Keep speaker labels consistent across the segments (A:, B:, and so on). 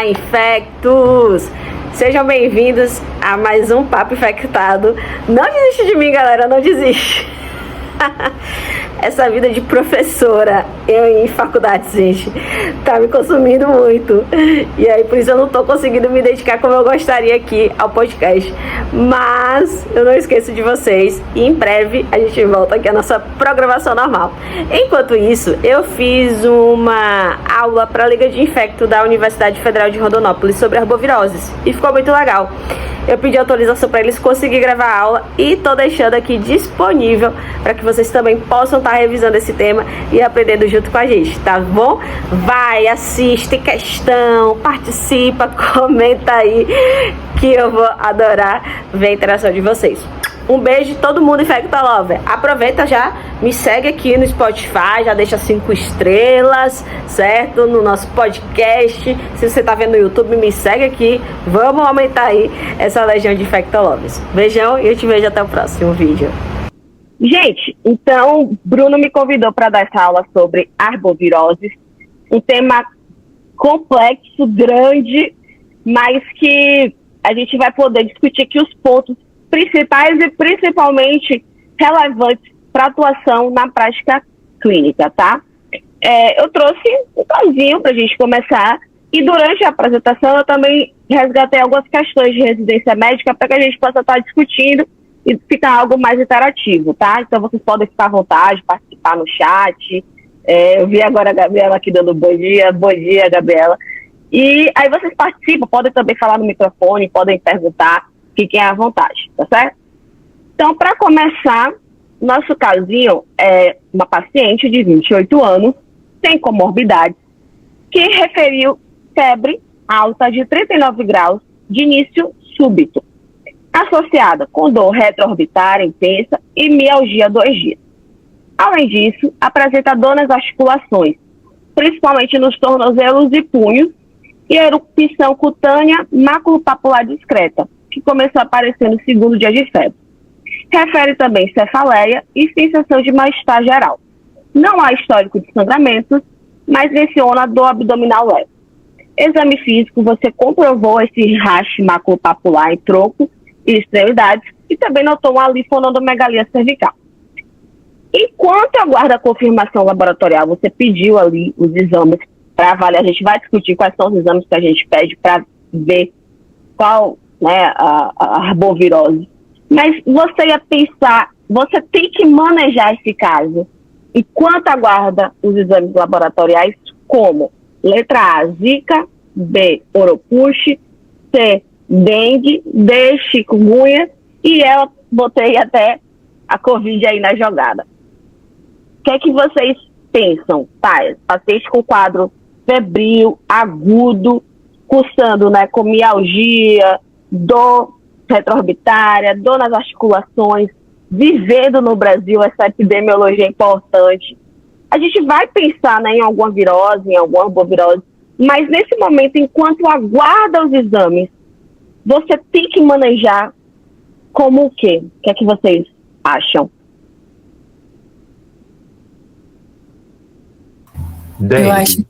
A: Olá, infectos! Sejam bem-vindos a mais um Papo Infectado. Não desiste de mim, galera, não desiste. Essa vida de professora, eu em faculdade, gente, tá me consumindo muito. E aí, por isso eu não tô conseguindo me dedicar como eu gostaria aqui ao podcast. Mas eu não esqueço de vocês. E em breve a gente volta aqui à nossa programação normal. Enquanto isso, eu fiz uma aula para a Liga de Infecto da Universidade Federal de Rondonópolis sobre arboviroses. E ficou muito legal. Eu pedi autorização para eles conseguirem gravar a aula e tô deixando aqui disponível para que vocês também possam estar revisando esse tema e aprendendo junto com a gente, tá bom? Vai, assiste, questão, participa, comenta aí que eu vou adorar ver a interação de vocês. Um beijo todo mundo Infecta Lover. Aproveita já, me segue aqui no Spotify, já deixa 5 estrelas, certo? No nosso podcast. Se você tá vendo no YouTube, me segue aqui. Vamos aumentar aí essa legião de Infecta Lovers. Beijão e eu te vejo até o próximo vídeo.
B: Gente, então, Bruno me convidou para dar essa aula sobre arboviroses. Um tema complexo, grande, mas que a gente vai poder discutir aqui os pontos principais e principalmente relevantes para atuação na prática clínica, tá? Eu trouxe um casinho para a gente começar e durante a apresentação eu também resgatei algumas questões de residência médica para que a gente possa estar discutindo e ficar algo mais interativo, tá? Então vocês podem ficar à vontade, participar no chat. Eu vi agora a Gabriela aqui dando bom dia, Gabriela. E aí vocês participam, podem também falar no microfone, podem perguntar. Fiquem à vontade, tá certo? Então, para começar, nosso casinho é uma paciente de 28 anos, sem comorbidades, que referiu febre alta de 39 graus de início súbito, associada com dor retroorbitária intensa e mialgia 2 dias. Além disso, apresenta dor nas articulações, principalmente nos tornozelos e punhos, e erupção cutânea maculopapular discreta, que começou a aparecer no segundo dia de febre. Refere também cefaleia e sensação de mal-estar geral. Não há histórico de sangramentos, mas menciona dor abdominal leve. Exame físico, você comprovou esse rash maculopapular em tronco e extremidades e também notou uma linfonodomegalia cervical. Enquanto aguarda a confirmação laboratorial, você pediu ali os exames para avaliar. A gente vai discutir quais são os exames que a gente pede para ver qual, né, a arbovirose. Mas você ia pensar, você tem que manejar esse caso enquanto aguarda os exames laboratoriais, como letra A, Zika, B, Oropuche, C, Dengue, D, chikungunya, e eu botei até a Covid aí na jogada. O que é que vocês pensam? Tá, paciente com quadro febril, agudo, cursando, né, com mialgia, dor retroorbitária, dor nas articulações, vivendo no Brasil essa epidemiologia importante. A gente vai pensar, né, em alguma virose, em alguma arbovirose, mas nesse momento, enquanto aguarda os exames, você tem que manejar como o quê? O que é que vocês acham?
C: Eu acho.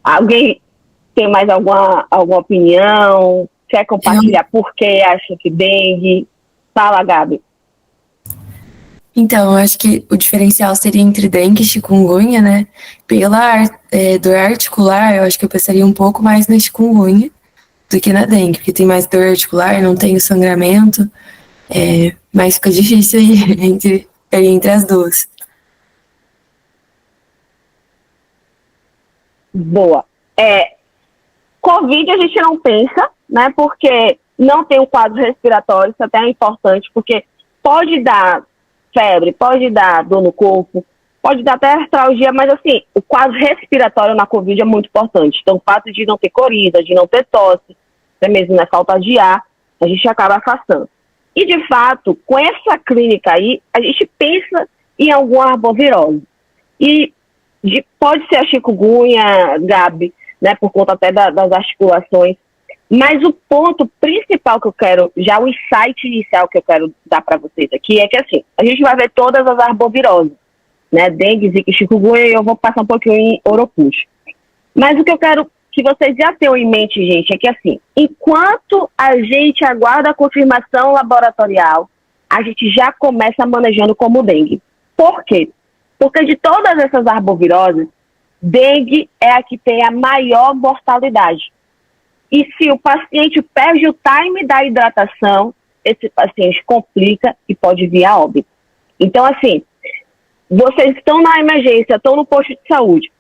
B: Alguém tem mais alguma opinião? Quer compartilhar por que acha que dengue? Fala, Gabi.
C: Então, eu acho que o diferencial seria entre dengue e chikungunya, né? Pela dor articular, eu acho que eu pensaria um pouco mais na chikungunya do que na dengue, porque tem mais dor articular, não tem o sangramento, mas fica difícil aí entre as duas.
B: Boa. Covid a gente não pensa, né, porque não tem um quadro respiratório, isso até é importante, porque pode dar febre, pode dar dor no corpo, pode dar até artralgia, mas assim, o quadro respiratório na Covid é muito importante. Então, o fato de não ter coriza, de não ter tosse, até mesmo na falta de ar, a gente acaba afastando. E, de fato, com essa clínica aí, a gente pensa em alguma arbovirose. E pode ser a chikungunya, Gabi, né, por conta até das articulações. Mas o ponto principal que eu quero, já o insight inicial que eu quero dar para vocês aqui é que, assim, a gente vai ver todas as arboviroses. né? Dengue, zika e chikungunya, e eu vou passar um pouquinho em oropus. Mas o que eu quero que vocês já tenham em mente, gente, é que assim, enquanto a gente aguarda a confirmação laboratorial, a gente já começa manejando como dengue. Por quê? Porque de todas essas arboviroses, dengue é a que tem a maior mortalidade. E se o paciente perde o time da hidratação, esse paciente complica e pode vir a óbito. Então, assim, vocês estão na emergência, estão no posto de saúde,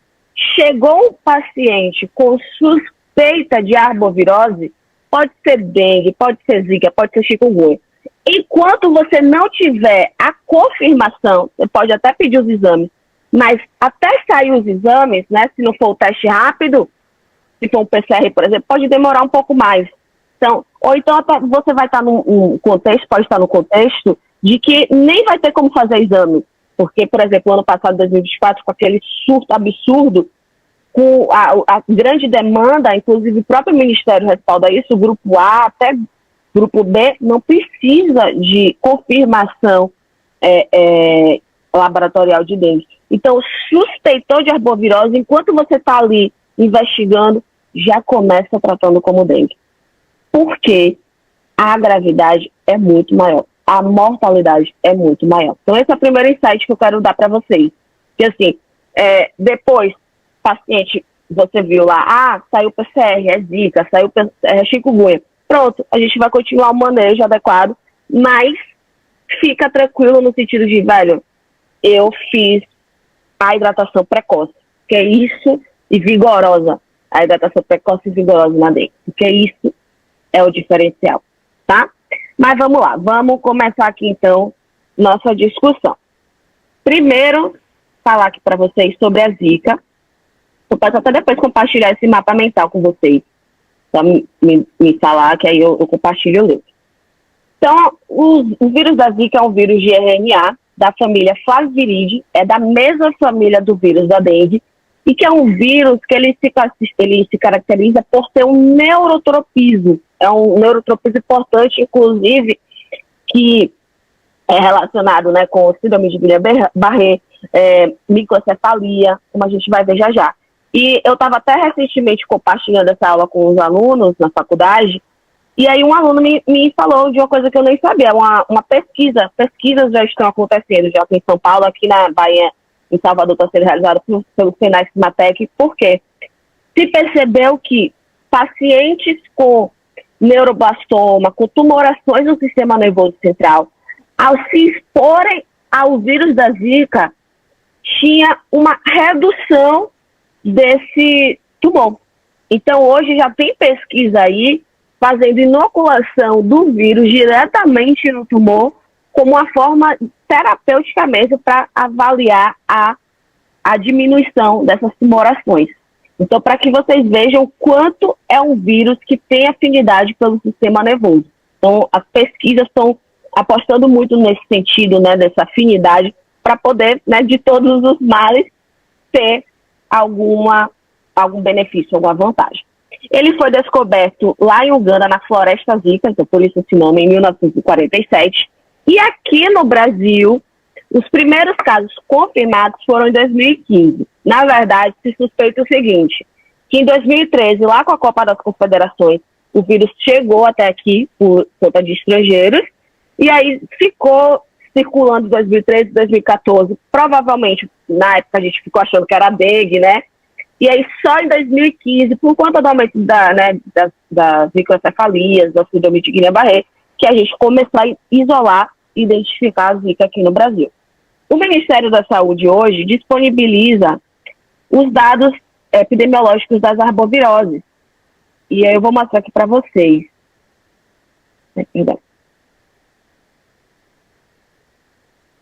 B: chegou um paciente com suspeita de arbovirose, pode ser dengue, pode ser zika, pode ser chikungunya. Enquanto você não tiver a confirmação, você pode até pedir os exames, mas até sair os exames, né, se não for o teste rápido, se for um PCR, por exemplo, pode demorar um pouco mais. Então, ou então você vai estar num contexto, pode estar no contexto de que nem vai ter como fazer exame. Porque, por exemplo, ano passado, 2024, com aquele surto absurdo, com a grande demanda, inclusive o próprio Ministério respalda isso, o grupo A até grupo B, não precisa de confirmação laboratorial de dengue. Então, suspeitou de arbovirose, enquanto você está ali investigando, já começa tratando como dengue. Porque a gravidade é muito maior. A mortalidade é muito maior. Então, esse é o primeiro insight que eu quero dar para vocês. Que assim, depois, paciente, você viu lá, saiu PCR, é zika, saiu PCR, é chikungunya. Pronto, a gente vai continuar o manejo adequado, mas fica tranquilo no sentido de, velho, eu fiz a hidratação precoce, que é isso, e vigorosa. A hidratação precoce e vigorosa na dengue, porque isso é o diferencial, tá? Mas vamos lá, vamos começar aqui então nossa discussão. Primeiro, falar aqui para vocês sobre a zika. Eu posso até depois compartilhar esse mapa mental com vocês. Só me falar que aí eu compartilho o link. Então, o vírus da zika é um vírus de RNA da família Flaviviridae, é da mesma família do vírus da dengue, e que é um vírus que ele se caracteriza por ter um neurotropismo. É um neurotropismo importante, inclusive, que é relacionado, né, com síndrome de Guillain-Barré, microcefalia, como a gente vai ver já já. E eu estava até recentemente compartilhando essa aula com os alunos na faculdade, e aí um aluno me falou de uma coisa que eu nem sabia, uma pesquisa. Pesquisas já estão acontecendo, já aqui em São Paulo, aqui na Bahia, em Salvador, está sendo realizada pelo Senai Cimatec. Por quê? Se percebeu que pacientes com neuroblastoma, com tumorações no sistema nervoso central, ao se exporem ao vírus da zika, tinha uma redução desse tumor. Então, hoje já tem pesquisa aí fazendo inoculação do vírus diretamente no tumor como uma forma terapêutica mesmo para avaliar a diminuição dessas tumorações. Então, para que vocês vejam quanto é um vírus que tem afinidade pelo sistema nervoso. Então, as pesquisas estão apostando muito nesse sentido, né, dessa afinidade, para poder, né, de todos os males, ter algum benefício, alguma vantagem. Ele foi descoberto lá em Uganda, na Floresta Zika, então por isso esse nome, em 1947. E aqui no Brasil, os primeiros casos confirmados foram em 2015. Na verdade, se suspeita o seguinte, que em 2013, lá com a Copa das Confederações, o vírus chegou até aqui por conta de estrangeiros, e aí ficou circulando em 2013, 2014, provavelmente, na época a gente ficou achando que era dengue, né? E aí só em 2015, por conta do aumento das microcefalias, da síndrome de Guillain-Barré, que a gente começou a isolar e identificar a zika aqui no Brasil. O Ministério da Saúde hoje disponibiliza os dados epidemiológicos das arboviroses. E aí eu vou mostrar aqui para vocês. Vocês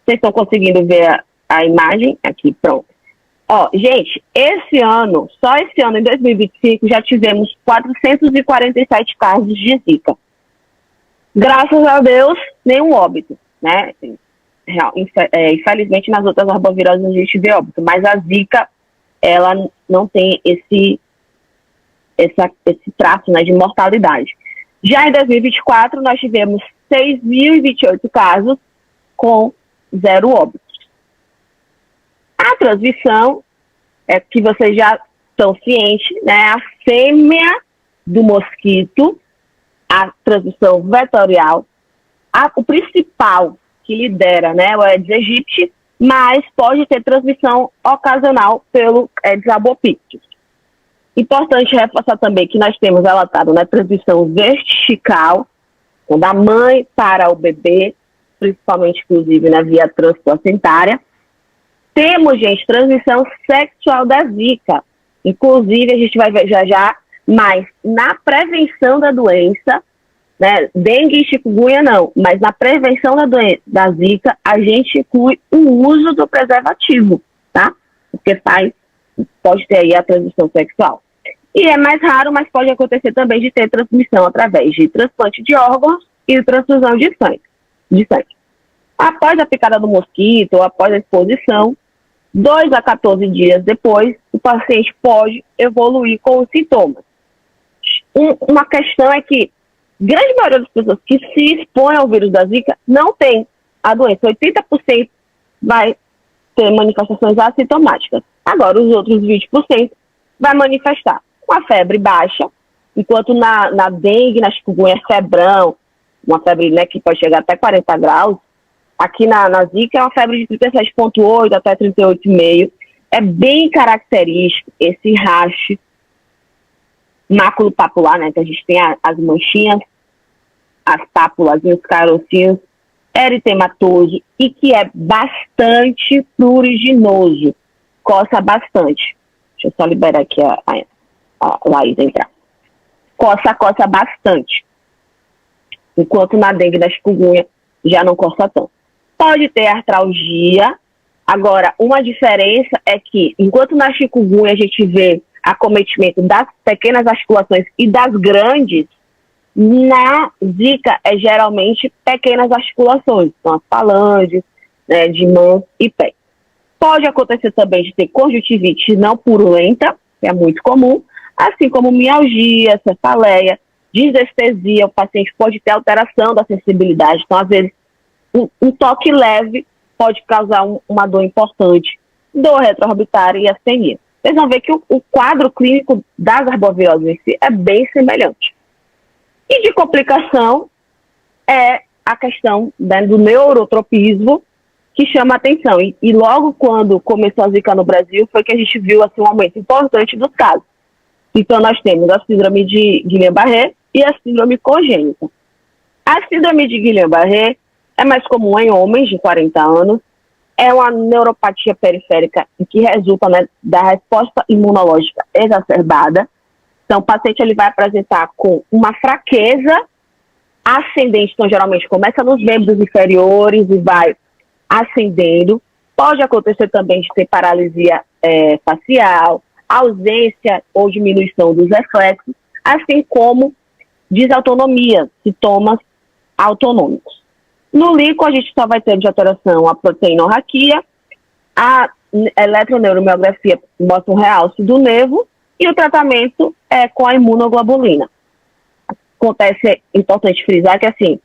B: estão conseguindo ver a imagem? Aqui, pronto. Ó, gente, só esse ano, em 2025, já tivemos 447 casos de zika. Graças a Deus, nenhum óbito, né? Infelizmente, nas outras arboviroses a gente vê óbito, mas a zika, ela não tem esse traço, né, de mortalidade. Já em 2024, nós tivemos 6.028 casos com 0 óbitos. transmissão, é que vocês já estão cientes, né? A fêmea do mosquito, a transmissão vetorial, o principal que lidera, né, o Aedes aegypti, mas pode ter transmissão ocasional pelo Aedes albopictus. Importante reforçar também que nós temos relatado, né, transmissão vertical, da mãe para o bebê, principalmente, inclusive, na via transplacentária. Temos, gente, transmissão sexual da Zika. Inclusive, a gente vai ver já, mas na prevenção da doença, né, dengue e chikungunya não, mas na prevenção da Zika, a gente inclui o uso do preservativo, tá? Porque pode ter aí a transmissão sexual. E é mais raro, mas pode acontecer também de ter transmissão através de transplante de órgãos e transfusão de sangue. Após a picada do mosquito ou após a exposição, 2 a 14 dias depois, o paciente pode evoluir com os sintomas. Uma questão é que grande maioria das pessoas que se expõem ao vírus da Zika não tem a doença. 80% vai ter manifestações assintomáticas. Agora, os outros 20% vai manifestar uma febre baixa, enquanto na dengue, na chikungunya, febrão, uma febre, né, que pode chegar até 40 graus, aqui na Zika é uma febre de 37,8 até 38,5. É bem característico esse rache máculo-papular, né, que a gente tem as manchinhas, as pápulas e os carocinhos, eritematoso, e que é bastante pruriginoso, coça bastante. Deixa eu só liberar aqui a Laís entrar. Coça bastante. Enquanto na dengue e na chikungunya já não coça tanto. Pode ter artralgia. Agora, uma diferença é que, enquanto na chikungunya a gente vê acometimento das pequenas articulações e das grandes, na Zika é geralmente pequenas articulações, são as falanges, né, de mão e pé. Pode acontecer também de ter conjuntivite não purulenta, que é muito comum, assim como mialgia, cefaleia, disestesia. O paciente pode ter alteração da sensibilidade, então às vezes um toque leve pode causar uma dor importante, dor retroorbitária e astenia. Vocês vão ver que o quadro clínico das arboviroses em si é bem semelhante. E de complicação é a questão, né, do neurotropismo, que chama a atenção. E logo quando começou a Zika no Brasil, foi que a gente viu assim, um aumento importante dos casos. Então nós temos a síndrome de Guillain-Barré e a síndrome congênita. A síndrome de Guillain-Barré é mais comum em homens de 40 anos, é uma neuropatia periférica que resulta, né, da resposta imunológica exacerbada. Então, o paciente ele vai apresentar com uma fraqueza ascendente, então geralmente começa nos membros inferiores e vai ascendendo. Pode acontecer também de ter paralisia facial, ausência ou diminuição dos reflexos, assim como desautonomia, sintomas autonômicos. No líquido, a gente só vai ter de alteração a proteinorraquia, a eletroneuromiografia mostra um realce do nervo e o tratamento é com a imunoglobulina. Acontece, é importante frisar que, assim,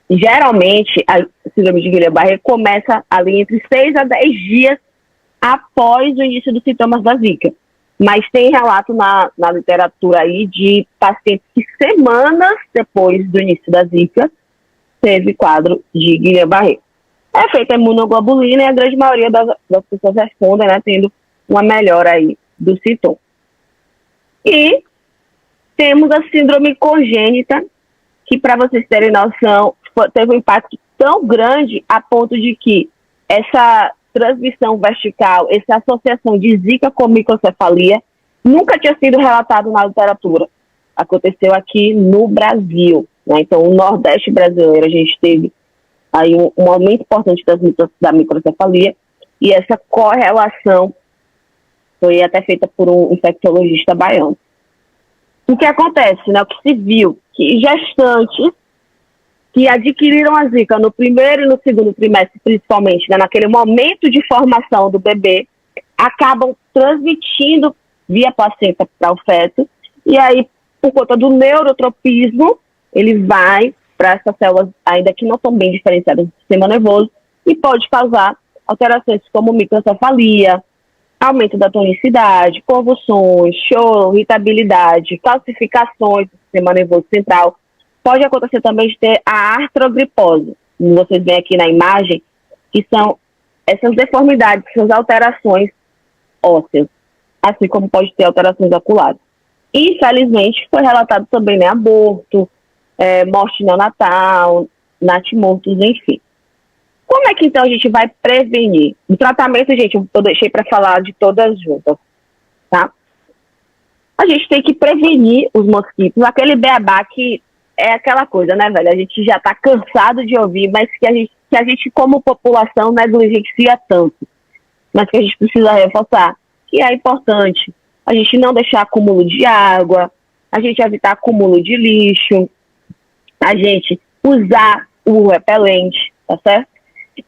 B: geralmente a síndrome de Guillain-Barré começa ali entre 6 a 10 dias após o início dos sintomas da Zika. Mas tem relato na literatura aí de pacientes que semanas depois do início da Zika teve quadro de Guillain-Barré. É feita a imunoglobulina e a grande maioria das pessoas respondem, né, tendo uma melhora aí do sintoma. E temos a síndrome congênita, que, para vocês terem noção, teve um impacto tão grande a ponto de que essa transmissão vertical, essa associação de Zika com microcefalia, nunca tinha sido relatado na literatura. Aconteceu aqui no Brasil, né? Então, o Nordeste brasileiro, a gente teve aí um aumento importante da microcefalia, e essa correlação foi até feita por um infectologista baiano. O que acontece, né? O que se viu, que gestantes que adquiriram a Zika no primeiro e no segundo trimestre, principalmente, né, naquele momento de formação do bebê, acabam transmitindo via placenta para o feto, e aí, por conta do neurotropismo, ele vai para essas células ainda que não são bem diferenciadas do sistema nervoso e pode causar alterações como microcefalia, aumento da tonicidade, convulsões, choro, irritabilidade, calcificações do sistema nervoso central. Pode acontecer também de ter a artrogripose, como vocês veem aqui na imagem, que são essas deformidades, essas alterações ósseas, assim como pode ter alterações oculares. Infelizmente, foi relatado também, né, aborto, morte neonatal, natimortos, enfim. Como é que, então, a gente vai prevenir? O tratamento, gente, eu deixei para falar de todas juntas, tá? A gente tem que prevenir os mosquitos, aquele beabá que é aquela coisa, né, velho? A gente já está cansado de ouvir, mas que a gente, como população, negligencia tanto. Mas que a gente precisa reforçar, que é importante a gente não deixar acúmulo de água, a gente evitar acúmulo de lixo, a gente usar o repelente, tá certo?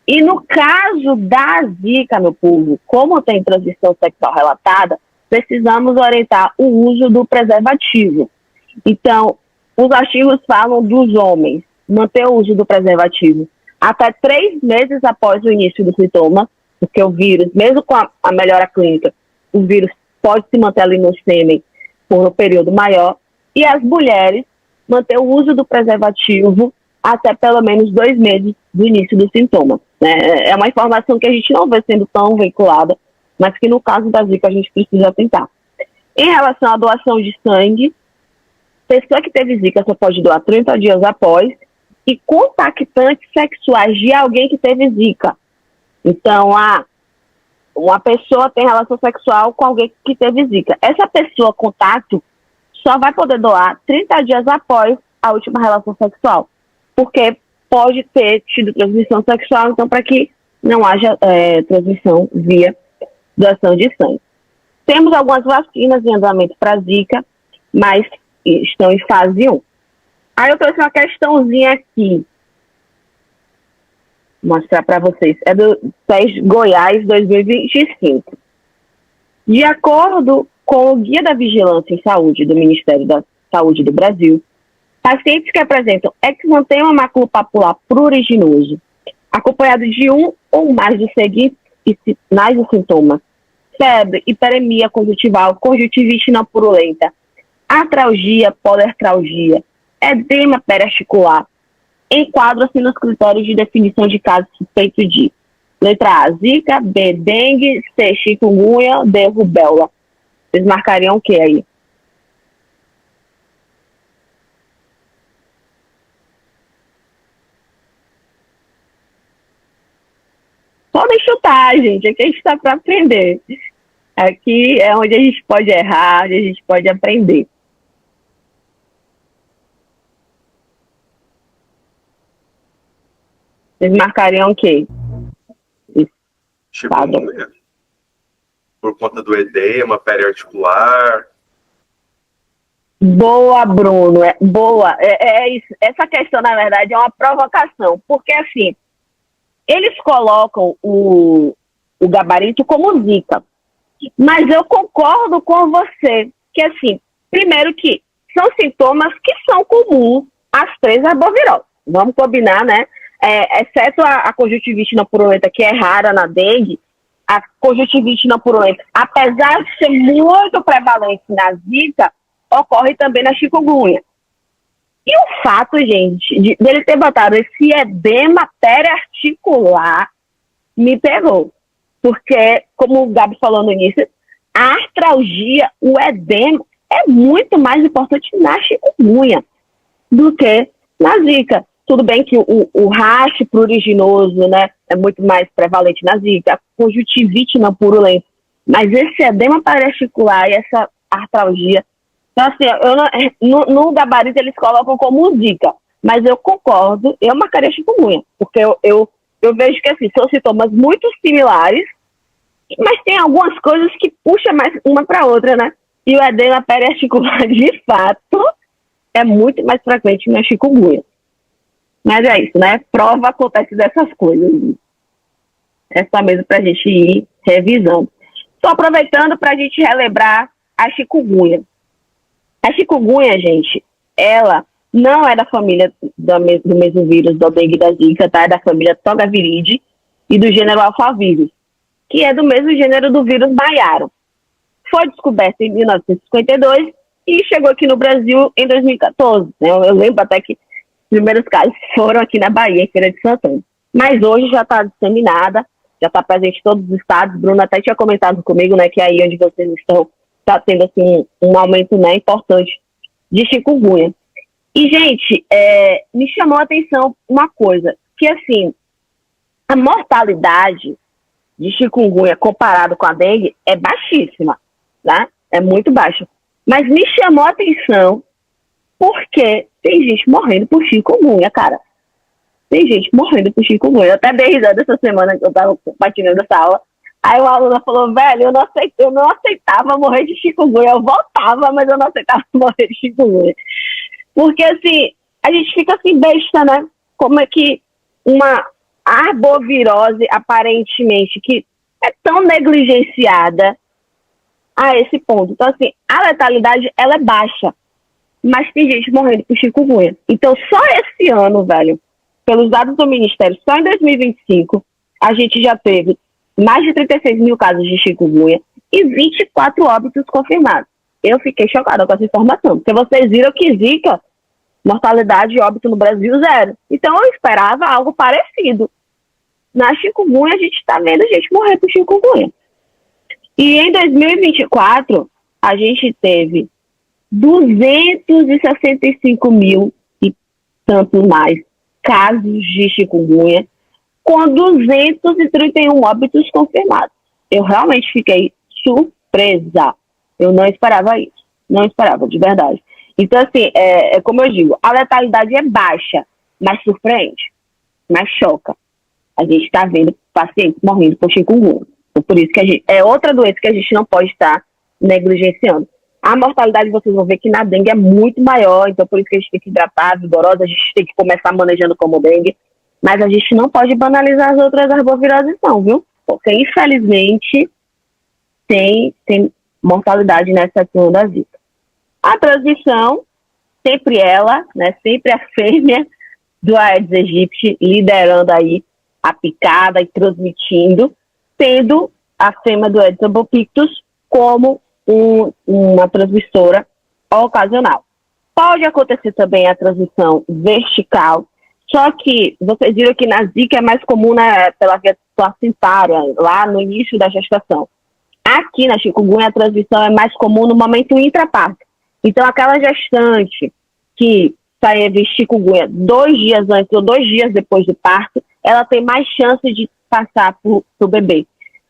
B: E no caso da zika, meu povo, como tem transmissão sexual relatada, precisamos orientar o uso do preservativo. Então, os artigos falam dos homens manter o uso do preservativo até 3 meses após o início do sintoma, porque o vírus, mesmo com a melhora clínica, o vírus pode se manter ali no sêmen por um período maior. E as mulheres manter o uso do preservativo até pelo menos 2 meses do início do sintoma. É uma informação que a gente não vê sendo tão veiculada, mas que no caso da zika a gente precisa atentar. Em relação à doação de sangue, pessoa que teve zika só pode doar 30 dias após, e contactantes sexuais de alguém que teve zika. Então, uma pessoa tem relação sexual com alguém que teve zika. Essa pessoa, contato, só vai poder doar 30 dias após a última relação sexual, porque pode ter tido transmissão sexual, então para que não haja transmissão via doação de sangue. Temos algumas vacinas em andamento para zika, mas estão em fase 1. Aí eu trouxe uma questãozinha aqui, vou mostrar para vocês, é do TES Goiás 2025. De acordo com o Guia da Vigilância em Saúde do Ministério da Saúde do Brasil, pacientes que apresentam exantema maculopapular pruriginoso, acompanhado de um ou mais dos seguintes sinais e sintomas: febre, hiperemia conjuntival, conjuntivite não purulenta, atralgia, polertralgia, edema periarticular, enquadram-se nos critérios de definição de caso suspeito de: letra A, zika; B, dengue; C, chikungunya; D, rubéola. Vocês marcariam o que aí? Podem chutar, gente. Aqui a gente está para aprender. Aqui é onde a gente pode errar, onde a gente pode aprender. Vocês marcariam o quê?
D: Chikungunya. Por conta do edema periarticular.
B: Boa, Bruno. Boa. É isso. Essa questão, na verdade, é uma provocação. Porque, assim, eles colocam o gabarito como zika. Mas eu concordo com você. Que, assim, primeiro que são sintomas que são comuns às 3 arboviroses. Vamos combinar, né? Exceto a conjuntivite não purulenta, que é rara na dengue, a conjuntivite não purulenta, apesar de ser muito prevalente na zika, ocorre também na chikungunya. E o fato, gente, dele ter botado esse edema periarticular me pegou. Porque, como o Gabi falou no início, a artralgia, o edema, é muito mais importante na chikungunya do que na zika. Tudo bem que o rash pruriginoso, né, é muito mais prevalente na zika, a conjuntivite não purulenta, mas esse edema periarticular e essa artralgia, então assim, no gabarito eles colocam como zika, mas eu concordo, eu marcaria chikungunya, porque eu vejo que assim, são sintomas muito similares, mas tem algumas coisas que puxam mais uma para outra, né, e o edema periarticular, de fato, é muito mais frequente na chikungunya. Mas é isso, né? Prova acontece dessas coisas. É só mesmo para a gente ir revisando. Só aproveitando para a gente relembrar a chikungunya. A chikungunya, gente, ela não é da família do mesmo vírus, do dengue e da zika, tá? É da família Togaviridae. e do gênero alfavírus, que é do mesmo gênero do vírus baiaro. Foi descoberto em 1952 e chegou aqui no Brasil em 2014. Né? Eu lembro até que os primeiros casos foram aqui na Bahia, em Feira de Santana. Mas hoje já está disseminada, já está presente em todos os estados. Bruno até tinha comentado comigo, né, que aí onde vocês estão está tendo assim, um aumento, né, importante de chikungunya. E, gente, me chamou a atenção uma coisa, que assim, a mortalidade de chikungunya comparado com a dengue é baixíssima, né? É muito baixa. Mas me chamou a atenção porque tem gente morrendo por chikungunya, cara. Tem gente morrendo por chikungunya. Eu até dei risada essa semana que eu tava compartilhando essa aula. Aí o aluno falou, velho, eu não aceitava morrer de chikungunya. Eu voltava, mas eu não aceitava morrer de chikungunya. Porque, assim, a gente fica assim besta, né? Como é que uma arbovirose, aparentemente, que é tão negligenciada a esse ponto. Então, assim, a letalidade, ela é baixa. Mas tem gente morrendo por chikungunya. Então, só esse ano, velho, pelos dados do Ministério, só em 2025, a gente já teve mais de 36 mil casos de chikungunya e 24 óbitos confirmados. Eu fiquei chocada com essa informação, porque vocês viram que Zika, mortalidade e óbito no Brasil, 0. Então, eu esperava algo parecido. Na chikungunya, a gente está vendo gente morrer por chikungunya. E em 2024, a gente teve 265 mil e tantos mais casos de chikungunya, com 231 óbitos confirmados. Eu realmente fiquei surpresa. Eu não esperava isso. Não esperava, de verdade. Então, assim, como eu digo, a letalidade é baixa, mas surpreende, mas choca. A gente está vendo pacientes morrendo por chikungunya. Então, por isso que é outra doença que a gente não pode estar negligenciando. A mortalidade, vocês vão ver que na dengue é muito maior, então por isso que a gente tem que hidratar, vigorosa, a gente tem que começar manejando como dengue, mas a gente não pode banalizar as outras arboviroses não, viu? Porque, infelizmente, tem mortalidade nessa segunda Zika. A transmissão, sempre ela, né, sempre a fêmea do Aedes aegypti liderando aí a picada e transmitindo, tendo a fêmea do Aedes albopictus como uma transmissora ocasional. Pode acontecer também a transmissão vertical, só que vocês viram que na Zika é mais comum, né, pela via placentária, lá no início da gestação. Aqui na chikungunya a transmissão é mais comum no momento intraparto. Então aquela gestante que teve chikungunya 2 dias antes ou 2 dias depois do parto, ela tem mais chance de passar para o bebê.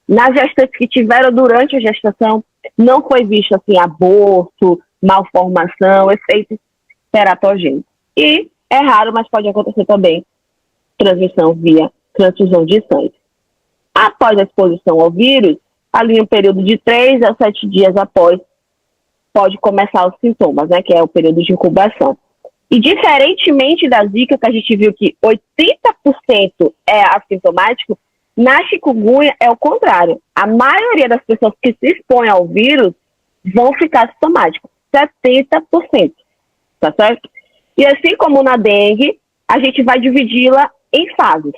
B: Nas gestantes que tiveram durante a gestação, não foi visto assim aborto, malformação, efeitos teratogênicos. E é raro, mas pode acontecer também transmissão via transfusão de sangue. Após a exposição ao vírus, ali um período de 3 a 7 dias após, pode começar os sintomas, né, que é o período de incubação. E diferentemente da Zika, que a gente viu que 80% é assintomático, na chikungunya é o contrário. A maioria das pessoas que se expõem ao vírus vão ficar sintomáticos, 70%, tá certo? E assim como na dengue, a gente vai dividi-la em fases.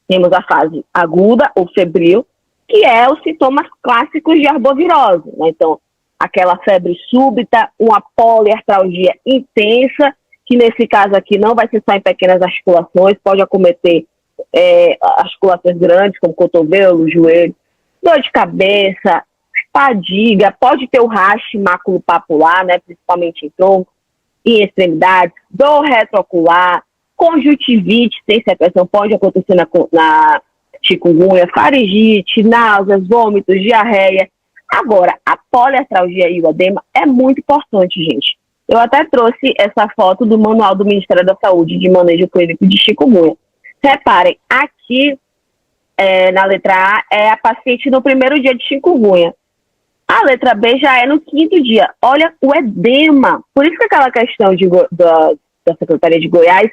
B: Temos a fase aguda ou febril, que é os sintomas clássicos de arbovirose, né? Então, aquela febre súbita, uma poliartralgia intensa, que nesse caso aqui não vai ser só em pequenas articulações, pode acometer articulações grandes, como cotovelo, joelho, dor de cabeça, fadiga, pode ter o raste maculopapular, né, principalmente em tronco e extremidades, dor retroocular, conjuntivite sem secreção, pode acontecer na chikungunya, faringite, náuseas, vômitos, diarreia. Agora, a poliartralgia e o edema é muito importante, gente. Eu até trouxe essa foto do manual do Ministério da Saúde de manejo clínico de chikungunya. Reparem, aqui na letra A é a paciente no primeiro dia de chikungunya. A letra B já é no 5º dia. Olha o edema. Por isso que aquela questão da Secretaria de Goiás,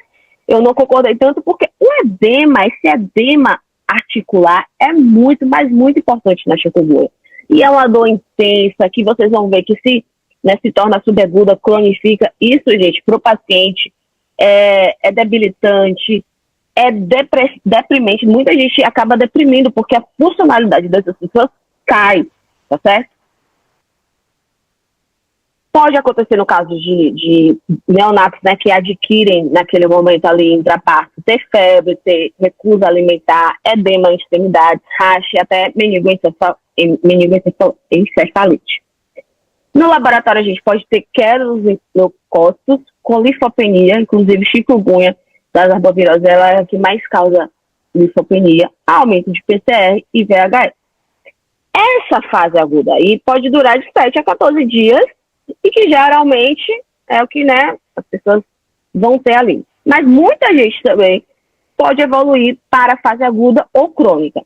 B: eu não concordei tanto, porque o edema, esse edema articular é muito, mas muito importante na chikungunya. E é uma dor intensa, que vocês vão ver que se torna subaguda, cronifica. Isso, gente, para o paciente é debilitante, é deprimente. Muita gente acaba deprimindo porque a funcionalidade dessas pessoas cai, tá certo? Pode acontecer no caso de neonatos, né, que adquirem naquele momento ali intraparto, ter febre, ter recusa alimentar, edema em extremidades, racha, até meningoencefalite. No laboratório a gente pode ter querulocócitos com linfopenia, inclusive chikungunya das arboviroses, ela é a que mais causa linfopenia, aumento de PCR e VHS. Essa fase aguda aí pode durar de 7 a 14 dias, e que geralmente é o que, né, as pessoas vão ter ali. Mas muita gente também pode evoluir para a fase aguda ou crônica.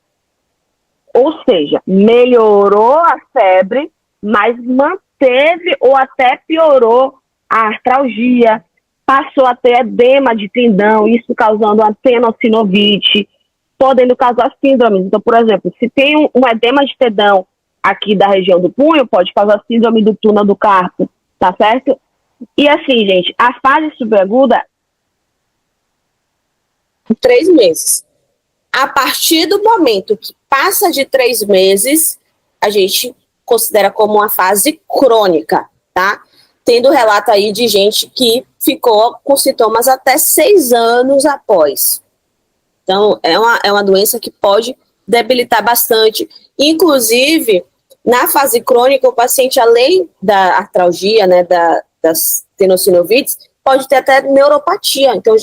B: Ou seja, melhorou a febre, mas manteve ou até piorou a artralgia, passou a ter edema de tendão, isso causando uma tenossinovite, podendo causar síndromes. Então, por exemplo, se tem um edema de tendão aqui da região do punho, pode causar síndrome do túnel do carpo, tá certo? E assim, gente, a fase subaguda...
E: 3 meses. A partir do momento que passa de 3 meses, a gente considera como uma fase crônica, tá? Tendo relato aí de gente que ficou com sintomas até 6 anos após. Então, é uma doença que pode debilitar bastante. Inclusive, na fase crônica, o paciente, além da artralgia, né, das tenossinovites, pode ter até neuropatia. Então,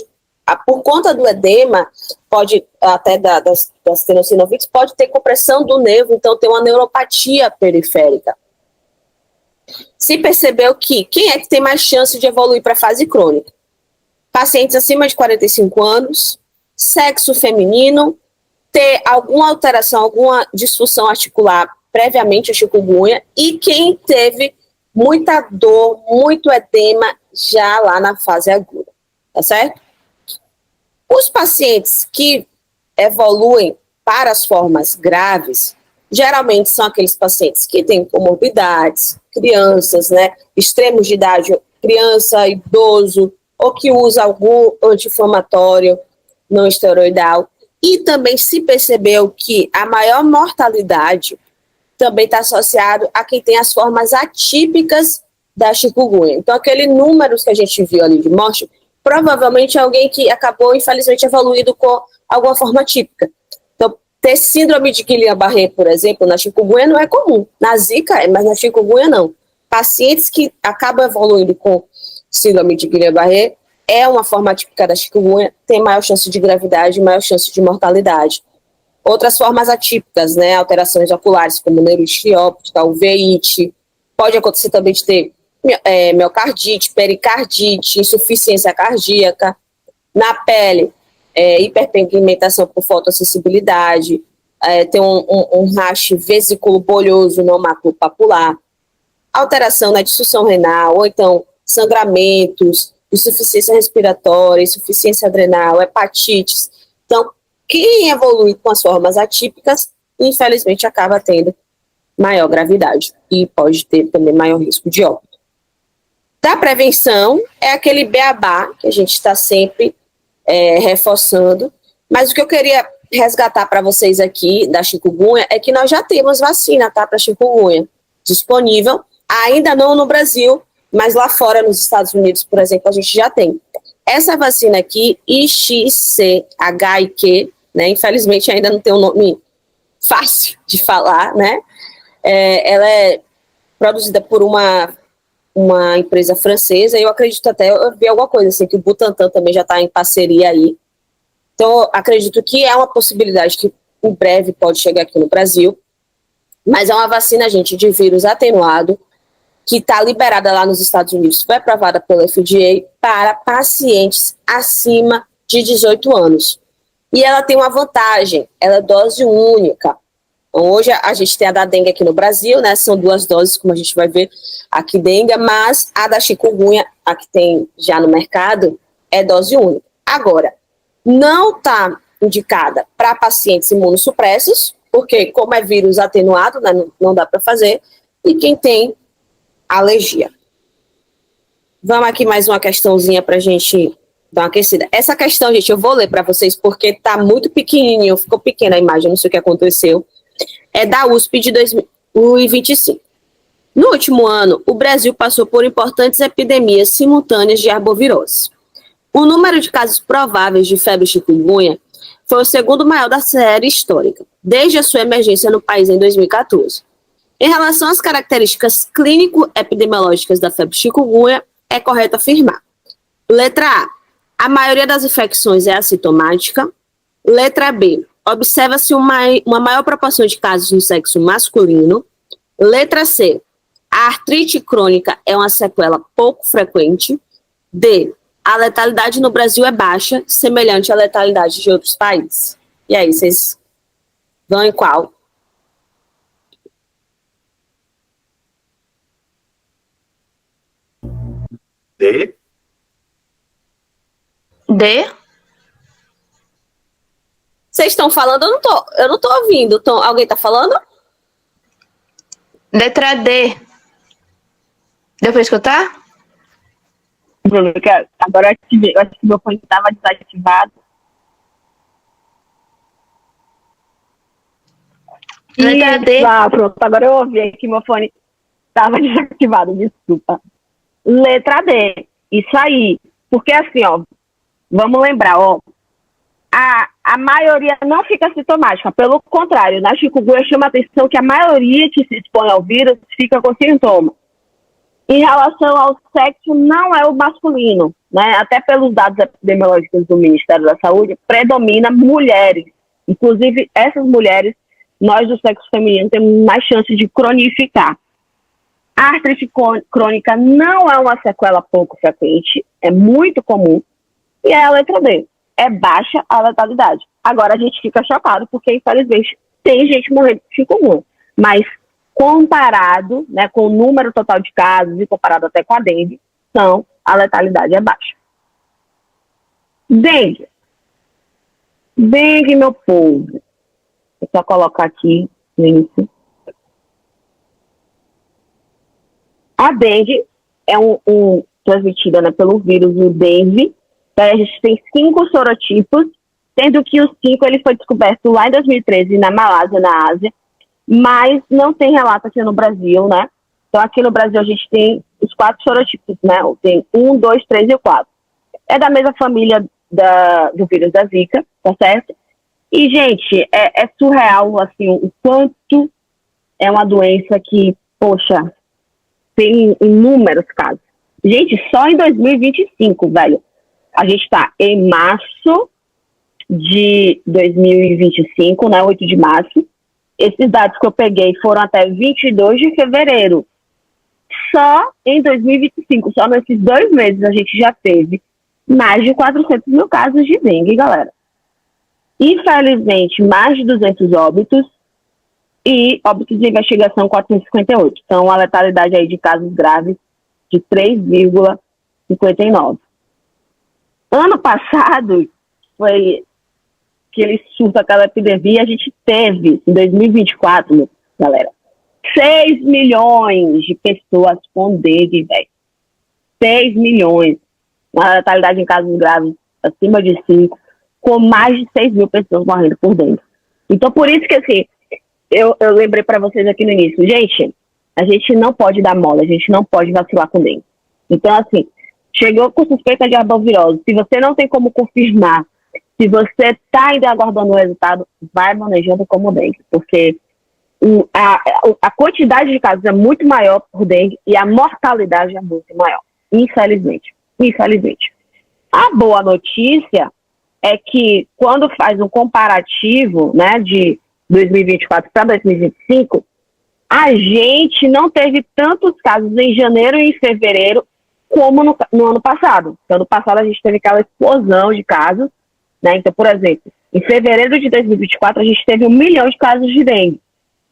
E: por conta do edema, pode até das tenossinovites, pode ter compressão do nervo, então tem uma neuropatia periférica. Se percebeu que quem é que tem mais chance de evoluir para a fase crônica? Pacientes acima de 45 anos, sexo feminino, ter alguma alteração, alguma disfunção articular previamente a chikungunya, e quem teve muita dor, muito edema já lá na fase aguda, tá certo? Os pacientes que evoluem para as formas graves, geralmente são aqueles pacientes que têm comorbidades, crianças, né, extremos de idade, criança, idoso, ou que usa algum anti-inflamatório não esteroidal. E também se percebeu que a maior mortalidade também está associado a quem tem as formas atípicas da chikungunya. Então, aquele número que a gente viu ali de morte, provavelmente é alguém que acabou, infelizmente, evoluído com alguma forma típica. Então, ter síndrome de Guillain-Barré, por exemplo, na chikungunya não é comum. Na Zika é, mas na chikungunya não. Pacientes que acabam evoluindo com síndrome de Guillain-Barré é uma forma típica da chikungunya, tem maior chance de gravidade, maior chance de mortalidade. Outras formas atípicas, né, alterações oculares, como neurite óptica, uveíte, pode acontecer também de ter miocardite, pericardite, insuficiência cardíaca. Na pele, hiperpigmentação por fotosensibilidade, tem um rache vesículo bolhoso no máculo papular, alteração na disfunção renal, ou então sangramentos, insuficiência respiratória, insuficiência adrenal, hepatites. Então, quem evolui com as formas atípicas, infelizmente, acaba tendo maior gravidade e pode ter também maior risco de óbito. Da prevenção, é aquele beabá que a gente está sempre reforçando, mas o que eu queria resgatar para vocês aqui da chikungunya é que nós já temos vacina, tá, para chikungunya disponível, ainda não no Brasil, mas lá fora, nos Estados Unidos, por exemplo, a gente já tem. Essa vacina aqui, IXCHIQ, né, infelizmente ainda não tem um nome fácil de falar, né? Ela é produzida por uma empresa francesa, e eu acredito até, eu vi alguma coisa assim, que o Butantan também já está em parceria aí. Então, eu acredito que é uma possibilidade que em breve pode chegar aqui no Brasil, mas é uma vacina, gente, de vírus atenuado, que está liberada lá nos Estados Unidos, foi aprovada pela FDA para pacientes acima de 18 anos. E ela tem uma vantagem, ela é dose única. Então, hoje a gente tem a da dengue aqui no Brasil, né? São 2 doses, como a gente vai ver aqui, dengue, mas a da chikungunya, a que tem já no mercado, é dose única. Agora, não está indicada para pacientes imunossupressos, porque como é vírus atenuado, né, não dá para fazer, e quem tem alergia. Vamos aqui mais uma questãozinha para a gente Dá uma aquecida. Essa questão, gente, eu vou ler para vocês porque tá muito pequenininho, ficou pequena a imagem, não sei o que aconteceu. É da USP de 2025. No último ano, o Brasil passou por importantes epidemias simultâneas de arbovirose. O número de casos prováveis de febre chikungunya foi o segundo maior da série histórica, desde a sua emergência no país em 2014. Em relação às características clínico-epidemiológicas da febre chikungunya, é correto afirmar. Letra A maioria das infecções é assintomática. Letra B, observa-se uma maior proporção de casos no sexo masculino. Letra C, a artrite crônica é uma sequela pouco frequente. D, a letalidade no Brasil é baixa, semelhante à letalidade de outros países. E aí, vocês vão em qual?
D: D?
F: D?
E: Vocês estão falando? Eu não tô ouvindo. Alguém tá falando?
F: Letra D. Deu pra escutar?
B: Bruno, agora eu acho que meu fone estava desativado.
F: Letra D.
B: Ah, pronto, agora eu ouvi que meu fone estava desativado, desculpa. Letra D, isso aí. Porque assim, ó, vamos lembrar, ó, a maioria não fica sintomática, pelo contrário, na chikungunya chama a atenção que a maioria que se expõe ao vírus fica com sintoma. Em relação ao sexo, não é o masculino, né? Até pelos dados epidemiológicos do Ministério da Saúde, predomina mulheres. Inclusive, essas mulheres, nós do sexo feminino temos mais chance de cronificar. A artrite crônica não é uma sequela pouco frequente, é muito comum, e é a letra D. É baixa a letalidade. Agora a gente fica chocado, porque infelizmente tem gente morrendo de chikungunya, mas comparado, né, com o número total de casos e comparado até com a dengue, a letalidade é baixa. Dengue. Dengue, meu povo. Vou só colocar aqui no início. A dengue é transmitida, né, pelo vírus do dengue. Então, a gente tem 5 sorotipos, sendo que os 5 ele foi descoberto lá em 2013 na Malásia, na Ásia, mas não tem relato aqui no Brasil, né? Então, aqui no Brasil a gente tem os 4 sorotipos, né? Tem 1, 2, 3 e 4. É da mesma família do vírus da Zika, tá certo? E, gente, é surreal, assim, o quanto é uma doença que, poxa, tem inúmeros casos. Gente, só em 2025, velho. A gente está em março de 2025, né? 8 de março. Esses dados que eu peguei foram até 22 de fevereiro. Só em 2025, só nesses 2 meses, a gente já teve mais de 400 mil casos de dengue, galera. Infelizmente, mais de 200 óbitos e óbitos de investigação 458. Então, a letalidade aí de casos graves de 3,59. Ano passado, foi aquele surto, aquela epidemia, a gente teve, em 2024, galera, 6 milhões de pessoas com dengue, velho. 6 milhões. Uma letalidade em casos graves acima de 5, com mais de 6 mil pessoas morrendo por dengue. Então, por isso que, assim, eu lembrei para vocês aqui no início, gente, a gente não pode dar mole, a gente não pode vacilar com dengue. Então, assim, chegou com suspeita de arbovirose, se você não tem como confirmar, se você está ainda aguardando o resultado, vai manejando como dengue, porque a quantidade de casos é muito maior por dengue e a mortalidade é muito maior, infelizmente. Infelizmente. A boa notícia é que quando faz um comparativo, né, de 2024 para 2025, a gente não teve tantos casos em janeiro e em fevereiro como no ano passado. No ano passado a gente teve aquela explosão de casos, né? Então, por exemplo, em fevereiro de 2024 a gente teve 1 milhão de casos de dengue.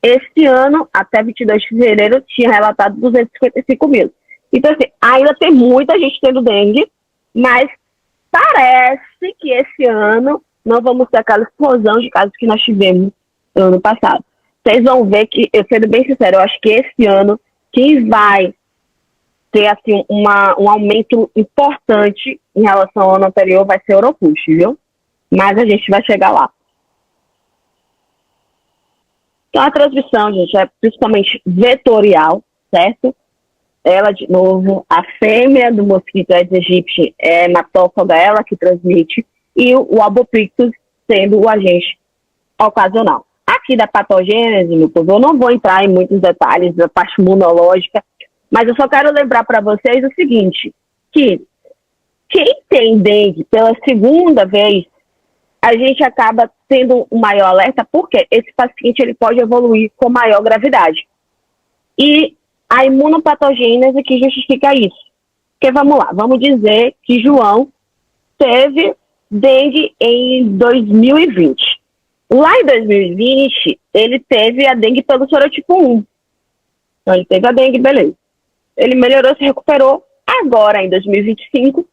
B: Esse ano, até 22 de fevereiro, tinha relatado 255 mil. Então, assim, ainda tem muita gente tendo dengue, mas parece que esse ano não vamos ter aquela explosão de casos que nós tivemos no ano passado. Vocês vão ver que, eu sendo bem sincero, eu acho que esse ano quem vai ter assim, um aumento importante em relação ao ano anterior, vai ser Oropus, viu? Mas a gente vai chegar lá. Então, a transmissão, gente, é principalmente vetorial, certo? Ela, de novo, a fêmea do mosquito Aedes aegypti é hematófaga, ela que transmite, e o albopictus sendo o agente ocasional. Aqui da patogênese, meu povo, eu não vou entrar em muitos detalhes da parte imunológica, mas eu só quero lembrar para vocês o seguinte, que quem tem dengue pela segunda vez, a gente acaba tendo um maior alerta, porque esse paciente ele pode evoluir com maior gravidade. E a imunopatogênese que justifica isso. Porque vamos lá, vamos dizer que João teve dengue em 2020. Lá em 2020, ele teve a dengue pelo sorotipo 1. Então, ele teve a dengue, beleza. Ele melhorou, se recuperou. Agora, em 2025,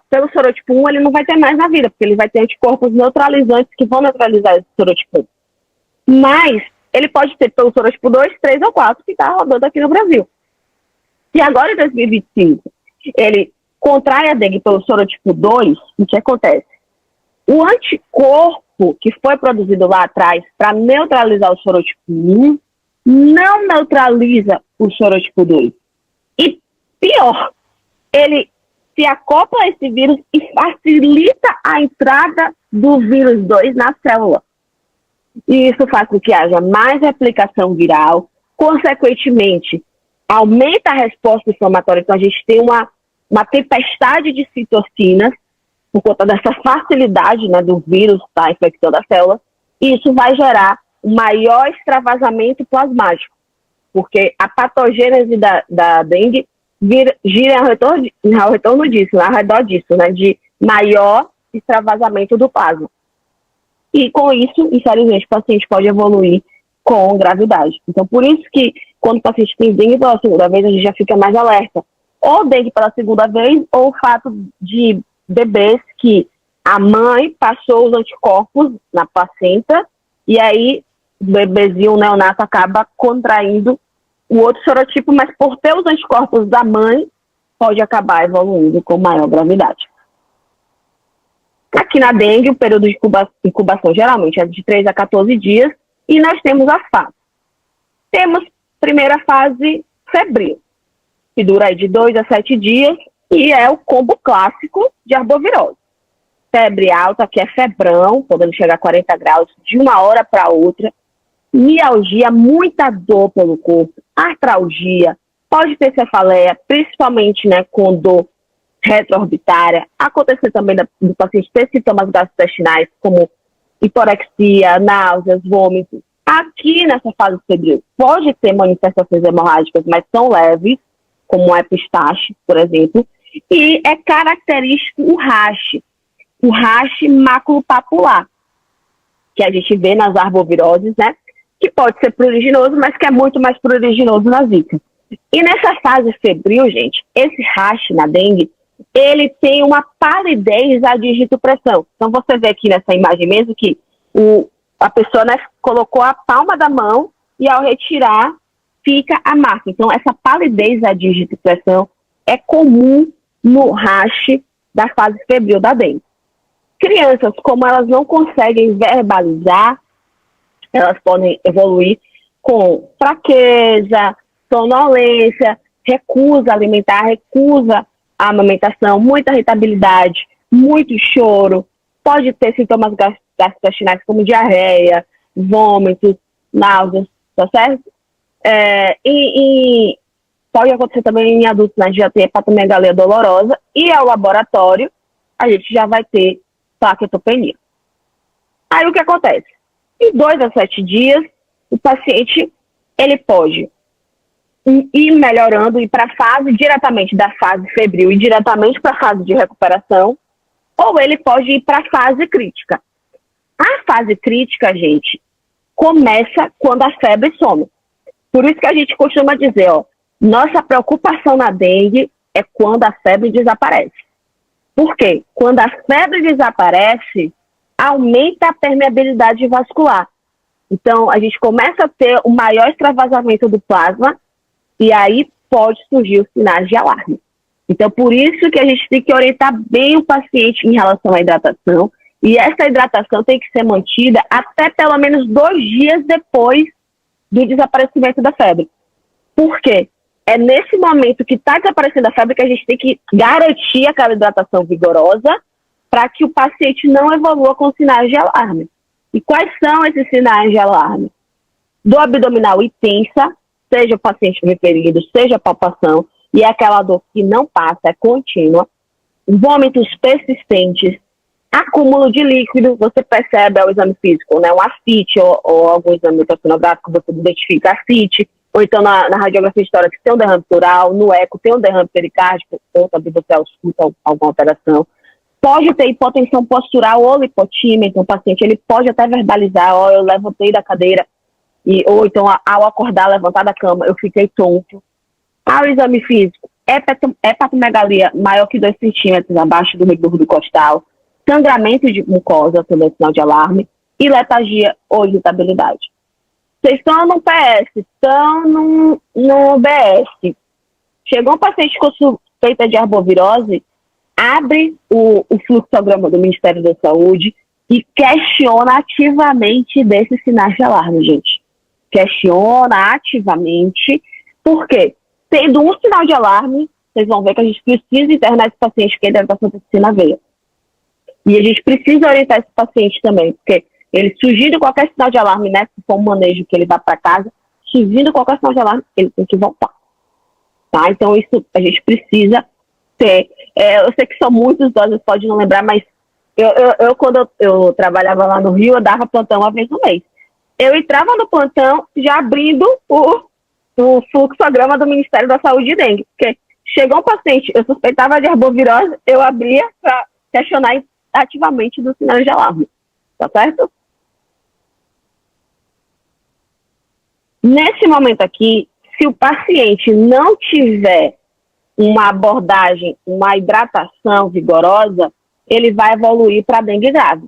B: pelo sorotipo 1, ele não vai ter mais na vida, porque ele vai ter anticorpos neutralizantes que vão neutralizar esse sorotipo 1. Mas ele pode ter pelo sorotipo 2, 3 ou 4, que está rodando aqui no Brasil. E agora, em 2025, ele contrai a dengue pelo sorotipo 2, o que acontece? O anticorpo que foi produzido lá atrás para neutralizar o sorotipo 1 não neutraliza o sorotipo 2. E pior, ele se acopla a esse vírus e facilita a entrada do vírus 2 na célula. E isso faz com que haja mais replicação viral, consequentemente, aumenta a resposta inflamatória. Então, a gente tem uma tempestade de citocinas, por conta dessa facilidade, né, do vírus estar infectando a célula, e isso vai gerar um maior extravasamento plasmático, porque a patogênese da dengue gira ao retorno disso, ao redor disso, né, de maior extravasamento do plasma. E com isso, infelizmente, o paciente pode evoluir com gravidade. Então, por isso que quando o paciente tem dengue pela segunda vez, a gente já fica mais alerta. Ou dengue pela segunda vez, ou o fato de bebês que a mãe passou os anticorpos na placenta e aí o bebezinho, o neonato, acaba contraindo o outro sorotipo, mas por ter os anticorpos da mãe, pode acabar evoluindo com maior gravidade. Aqui na dengue, o período de incubação geralmente é de 3 a 14 dias e nós temos a fase. Temos primeira fase febril, que dura aí de 2 a 7 dias e é o combo clássico de arbovirose. Febre alta, que é febrão, podendo chegar a 40 graus de uma hora para outra, mialgia, muita dor pelo corpo, artralgia, pode ter cefaleia, principalmente, né, com dor retroorbitária, acontecer também do paciente ter sintomas gastrointestinais, como hiporexia, náuseas, vômitos. Aqui nessa fase febril, pode ter manifestações hemorrágicas, mas são leves, como a epistaxe, por exemplo, e é característico o rash maculopapular, que a gente vê nas arboviroses, né, que pode ser pruriginoso, mas que é muito mais pruriginoso na zika. E nessa fase febril, gente, esse rash na dengue, ele tem uma palidez à digitopressão. Então, você vê aqui nessa imagem mesmo que a pessoa, né, colocou a palma da mão e ao retirar fica a marca. Então, essa palidez à digitopressão é comum no rash da fase febril da dengue. Crianças, como elas não conseguem verbalizar, elas podem evoluir com fraqueza, sonolência, recusa alimentar, recusa a amamentação, muita irritabilidade, muito choro, pode ter sintomas gastrointestinais como diarreia, vômitos, náuseas, tá certo? E pode acontecer também em adultos, né? Já tem hepatomegalia dolorosa e ao laboratório a gente já vai ter plaquetopenia. Aí o que acontece? Em 2 a 7 dias, o paciente ele pode ir melhorando, ir para a fase diretamente da fase febril e diretamente para a fase de recuperação, ou ele pode ir para a fase crítica. A fase crítica, gente, começa quando a febre some. Por isso que a gente costuma dizer, ó, nossa preocupação na dengue é quando a febre desaparece. Por quê? Quando a febre desaparece, aumenta a permeabilidade vascular. Então, a gente começa a ter o maior extravasamento do plasma e aí pode surgir os sinais de alarme. Então, por isso que a gente tem que orientar bem o paciente em relação à hidratação, e essa hidratação tem que ser mantida até pelo menos 2 dias depois do desaparecimento da febre. Por quê? É nesse momento que está desaparecendo a febre que a gente tem que garantir aquela hidratação vigorosa para que o paciente não evolua com sinais de alarme. E quais são esses sinais de alarme? Dor abdominal intensa, seja o paciente referido, seja a palpação, e é aquela dor que não passa, é contínua. Vômitos persistentes, acúmulo de líquido, você percebe ao exame físico, né? Um ascite ou algum exame ultrassonográfico, você identifica ascite, ou então na radiografia histórica tem um derrame pleural, no eco tem um derrame pericárdico, ou também você escuta alguma alteração. Pode ter hipotensão postural ou lipotímia, então o paciente ele pode até verbalizar, eu levantei da cadeira, ou então ao acordar, levantar da cama, eu fiquei tonto. Ao exame físico, hepatomegalia maior que 2 centímetros abaixo do rebúrgio costal, sangramento de mucosa, também sinal de alarme, e letargia ou irritabilidade. Vocês estão no PS, estão no BS. Chegou um paciente com suspeita de arbovirose, abre o fluxograma do Ministério da Saúde e questiona ativamente desses sinais de alarme, gente. Questiona ativamente. Por quê? Tendo um sinal de alarme, vocês vão ver que a gente precisa internar esse paciente porque ele deve estar acontecendo na veia. E a gente precisa orientar esse paciente também, porque ele surgindo qualquer sinal de alarme, né, se for um manejo que ele vá para casa, surgindo qualquer sinal de alarme, ele tem que voltar. Tá? Então isso a gente precisa ter. Eu sei que são muitos doses, pode não lembrar, mas eu quando eu trabalhava lá no Rio, eu dava plantão uma vez no mês. Eu entrava no plantão já abrindo o fluxograma do Ministério da Saúde de dengue, porque chegou um paciente, eu suspeitava de arbovirose, eu abria para questionar ativamente dos sinais de alarme, tá certo? Nesse momento aqui, se o paciente não tiver uma abordagem, uma hidratação vigorosa, ele vai evoluir para dengue grave.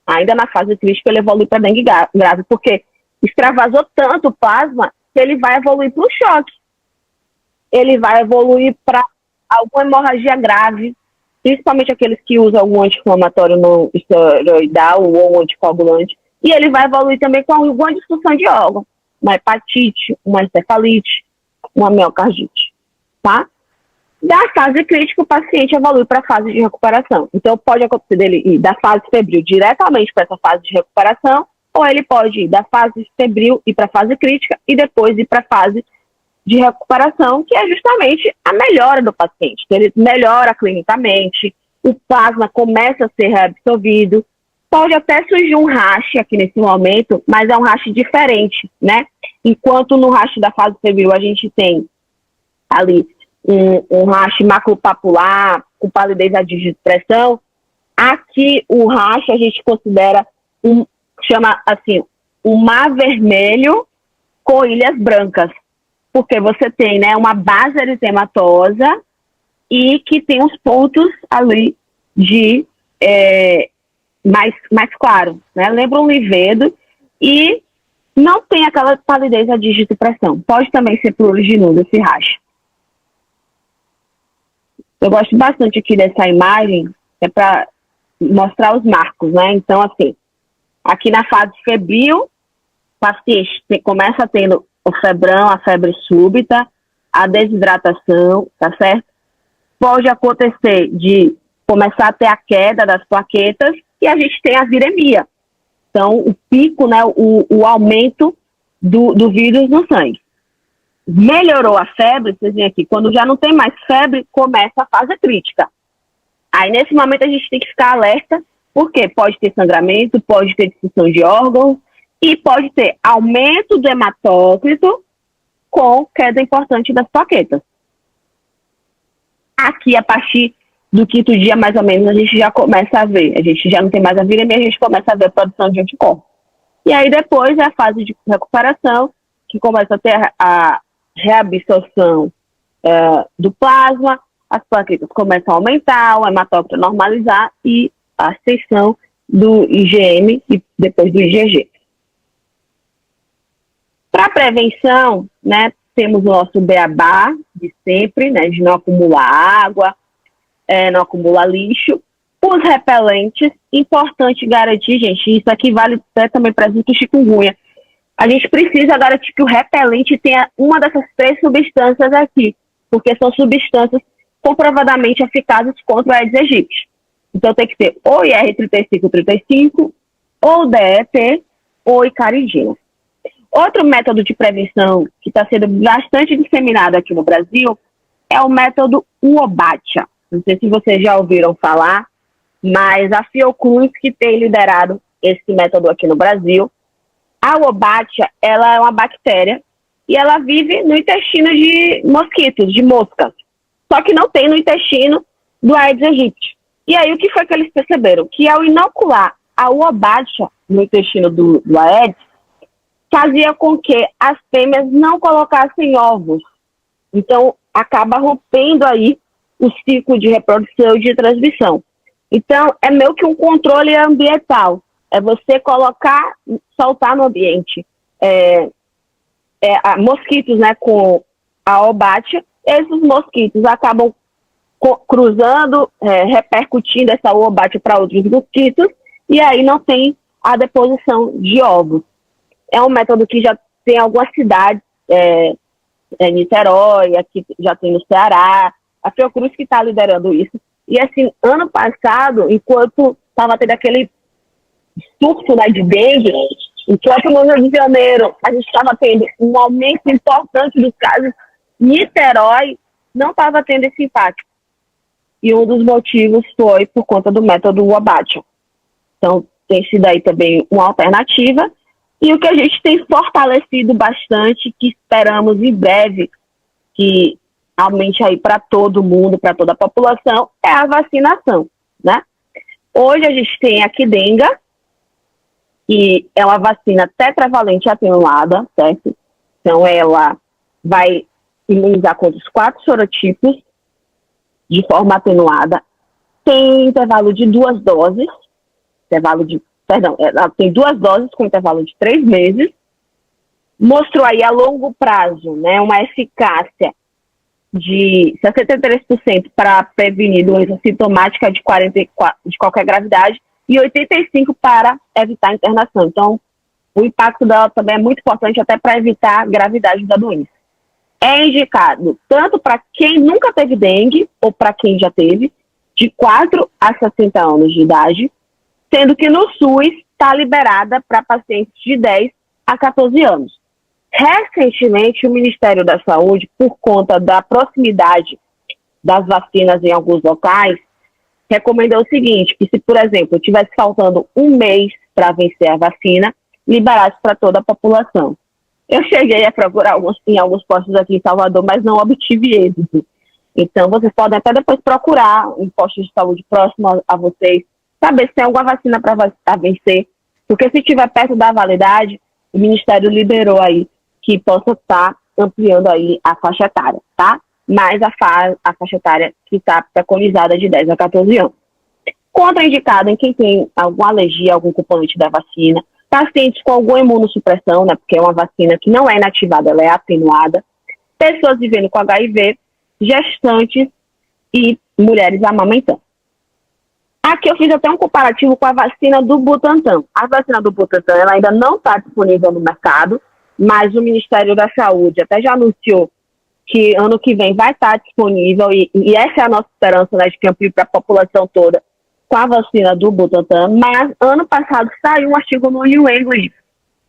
B: Ainda na fase crítica, ele evolui para dengue grave, porque extravasou tanto o plasma que ele vai evoluir para um choque. Ele vai evoluir para alguma hemorragia grave, principalmente aqueles que usam algum anti-inflamatório não esteroidal ou anticoagulante, e ele vai evoluir também com alguma disfunção de órgão, uma hepatite, uma encefalite, uma miocardite, tá? Da fase crítica, o paciente evolui para a fase de recuperação. Então, pode acontecer dele ir da fase febril diretamente para essa fase de recuperação, ou ele pode ir da fase febril e para a fase crítica e depois ir para a fase de recuperação, que é justamente a melhora do paciente. Então, ele melhora clinicamente, o plasma começa a ser reabsorvido, pode até surgir um rash aqui nesse momento, mas é um rash diferente, né? Enquanto no rash da fase febril a gente tem ali um rash maculopapular, com palidez a digitopressão, aqui o rash a gente considera chama assim, um mar vermelho com ilhas brancas, porque você tem, né, uma base eritematosa e que tem uns pontos ali de mais claro, né? Lembra um livedo e não tem aquela palidez a digitopressão. Pode também ser pruriginudo esse rash. Eu gosto bastante aqui dessa imagem, é para mostrar os marcos, né? Então, assim, aqui na fase febril, o paciente começa tendo o febrão, a febre súbita, a desidratação, tá certo? Pode acontecer de começar a ter a queda das plaquetas e a gente tem a viremia. Então, o pico, né, o aumento do vírus no sangue. Melhorou a febre, vocês veem aqui, quando já não tem mais febre, começa a fase crítica. Aí, nesse momento, a gente tem que ficar alerta, porque pode ter sangramento, pode ter disfunção de órgãos e pode ter aumento do hematócrito com queda importante das plaquetas. Aqui, a partir do 5º dia, mais ou menos, a gente já começa a ver. A gente já não tem mais a viremia, a gente começa a ver a produção de anticorpos. E aí, depois, é a fase de recuperação, que começa a ter a reabsorção do plasma, as plaquetas começam a aumentar, o hematócrito a normalizar e a ascensão do IgM e depois do IgG. Para prevenção, né, temos o nosso beabá de sempre, né, de não acumular água, não acumular lixo. Os repelentes, importante garantir, gente, isso aqui vale até também para o chikungunya. A gente precisa garantir que o repelente tenha uma dessas 3 substâncias aqui, porque são substâncias comprovadamente eficazes contra o Aedes aegypti. Então tem que ter ou IR3535, ou DET, ou icaridina. Outro método de prevenção que está sendo bastante disseminado aqui no Brasil é o método Uobatia. Não sei se vocês já ouviram falar, mas a Fiocruz que tem liderado esse método aqui no Brasil. A Uobatia, ela é uma bactéria e ela vive no intestino de mosquitos, de moscas. Só que não tem no intestino do Aedes aegypti. E aí o que foi que eles perceberam? Que ao inocular a Uobatia no intestino do Aedes, fazia com que as fêmeas não colocassem ovos. Então, acaba rompendo aí o ciclo de reprodução e de transmissão. Então, é meio que um controle ambiental. É você soltar no ambiente mosquitos, né, com a Uobatia. Esses mosquitos acabam cruzando, repercutindo essa Uobatia para outros mosquitos, e aí não tem a deposição de ovos. É um método que já tem algumas cidades, Niterói, aqui já tem no Ceará, a Fiocruz que está liderando isso. E assim, ano passado, enquanto estava tendo aquele surto, né, de dengue, enquanto no Rio de Janeiro a gente estava tendo um aumento importante dos casos, Niterói não estava tendo esse impacto. E um dos motivos foi por conta do método Uobatia. Então, tem sido aí também uma alternativa. E o que a gente tem fortalecido bastante, que esperamos em breve que aumente aí para todo mundo, para toda a população, é a vacinação, né? Hoje a gente tem a Qdenga, que é uma vacina tetravalente atenuada, certo? Então ela vai imunizar contra os 4 sorotipos de forma atenuada. Tem intervalo de 2 doses, ela tem 2 doses com intervalo de 3 meses. Mostrou aí a longo prazo, né, uma eficácia de 63% para prevenir doença sintomática de qualquer gravidade e 85% para evitar internação. Então, o impacto dela também é muito importante até para evitar a gravidade da doença. É indicado tanto para quem nunca teve dengue ou para quem já teve, de 4 a 60 anos de idade, sendo que no SUS está liberada para pacientes de 10 a 14 anos. Recentemente, o Ministério da Saúde, por conta da proximidade das vacinas em alguns locais, recomendou o seguinte, que se, por exemplo, tivesse faltando um mês para vencer a vacina, liberasse para toda a população. Eu cheguei a procurar em alguns postos aqui em Salvador, mas não obtive êxito. Então, vocês podem até depois procurar um posto de saúde próximo a vocês, saber se tem alguma vacina para vencer, porque se estiver perto da validade, o Ministério liberou aí que possa estar ampliando aí a faixa etária, tá? Mais a faixa etária que está preconizada de 10 a 14 anos. Contraindicado em quem tem alguma alergia, algum componente da vacina, pacientes com alguma imunossupressão, né, porque é uma vacina que não é inativada, ela é atenuada, pessoas vivendo com HIV, gestantes e mulheres amamentando. Aqui eu fiz até um comparativo com a vacina do Butantan. A vacina do Butantan ela ainda não está disponível no mercado, mas o Ministério da Saúde até já anunciou que ano que vem vai estar disponível e essa é a nossa esperança, né, de que amplie para a população toda com a vacina do Butantan, mas ano passado saiu um artigo no New England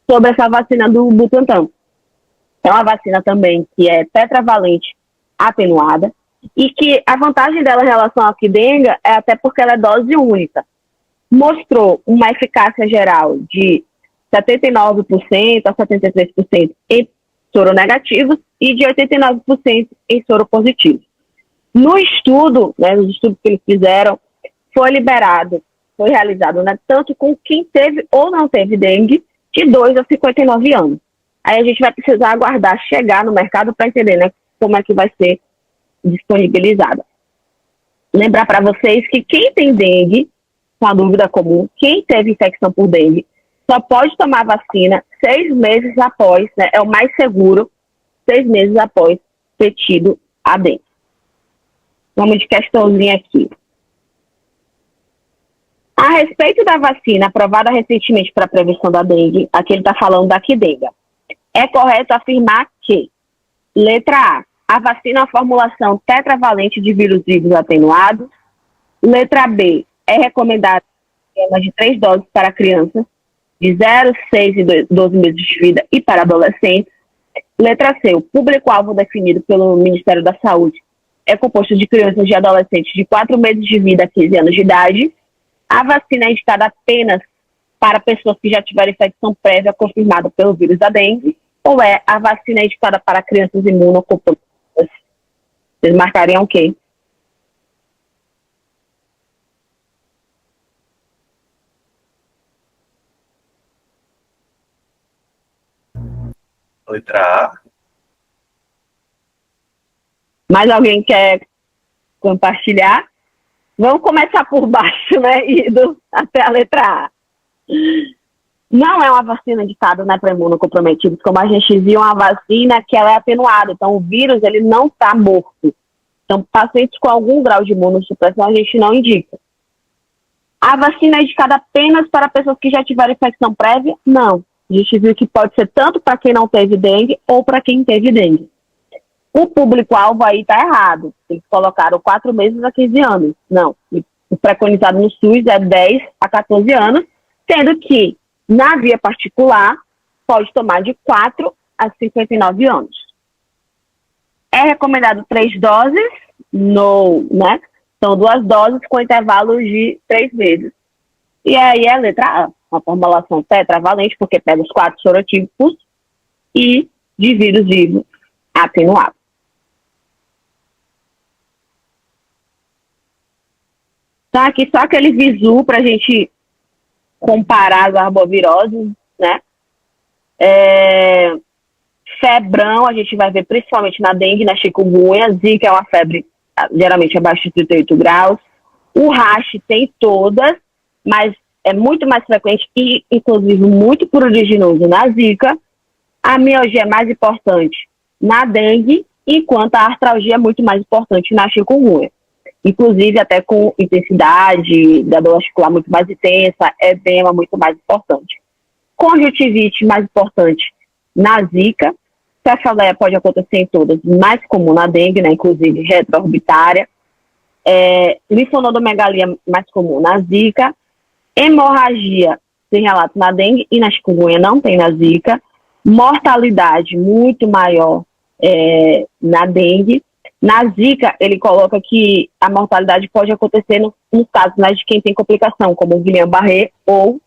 B: sobre essa vacina do Butantan. É uma vacina também que é tetravalente atenuada e que a vantagem dela em relação à Qdenga é até porque ela é dose única. Mostrou uma eficácia geral de 79% a 73% em soronegativos e de 89% em soropositivos. No estudo, né, nos estudos que eles fizeram, foi realizado, né, tanto com quem teve ou não teve dengue, de 2 a 59 anos. Aí a gente vai precisar aguardar chegar no mercado para entender, né, como é que vai ser disponibilizada. Lembrar para vocês que quem tem dengue, uma dúvida comum, quem teve infecção por dengue, só pode tomar vacina 6 meses após, né, é o mais seguro, 6 meses após ter tido a dengue. Vamos de questãozinha aqui. A respeito da vacina aprovada recentemente para a prevenção da dengue, aqui ele está falando da Qdenga. É correto afirmar que, letra A vacina é uma formulação tetravalente de vírus vivos atenuados. Letra B, é recomendado esquema de 3 doses para crianças de 0, 6 e 12 meses de vida e para adolescentes. Letra C, o público-alvo definido pelo Ministério da Saúde é composto de crianças e adolescentes de 4 meses de vida a 15 anos de idade. A vacina é indicada apenas para pessoas que já tiveram infecção prévia confirmada pelo vírus da dengue, ou é a vacina indicada para crianças imunocomprometidas? Vocês marcariam o quê?
D: Letra A.
B: Mais alguém quer compartilhar? Vamos começar por baixo, né? Indo até a letra A. Não é uma vacina indicada, né, para imunocomprometidos, como a gente viu, uma vacina que ela é atenuada. Então, o vírus, ele não está morto. Então, pacientes com algum grau de imunossupressão, a gente não indica. A vacina é indicada apenas para pessoas que já tiveram infecção prévia? Não. A gente viu que pode ser tanto para quem não teve dengue ou para quem teve dengue. O público-alvo aí está errado. Eles colocaram 4 meses a 15 anos. Não. O preconizado no SUS é 10 a 14 anos, sendo que na via particular pode tomar de 4 a 59 anos. É recomendado 3 doses, né? São 2 doses com intervalos de 3 meses. E aí é a letra A, uma formulação tetravalente, porque pega os 4 sorotípicos e de vírus vivo atenuado. Então, aqui só aquele visu para a gente comparar as arboviroses, né? Febrão, a gente vai ver principalmente na dengue, na chikungunya. Zika é uma febre geralmente abaixo de 38 graus. O rash tem todas, mas é muito mais frequente e, inclusive, muito pruriginoso na zika. A mialgia é mais importante na dengue, enquanto a artralgia é muito mais importante na chikungunya. Inclusive, até com intensidade da dor articular muito mais intensa, edema muito mais importante. Conjuntivite mais importante na zika. Cefaleia pode acontecer em todas, mais comum na dengue, né, inclusive retroorbitária. Linfonodomegalia mais comum na zika. Hemorragia tem relato na dengue e na chikungunya não tem na zika. Mortalidade muito maior na dengue. Na zika, ele coloca que a mortalidade pode acontecer nos casos, né, de quem tem complicação, como o Guillain-Barré ou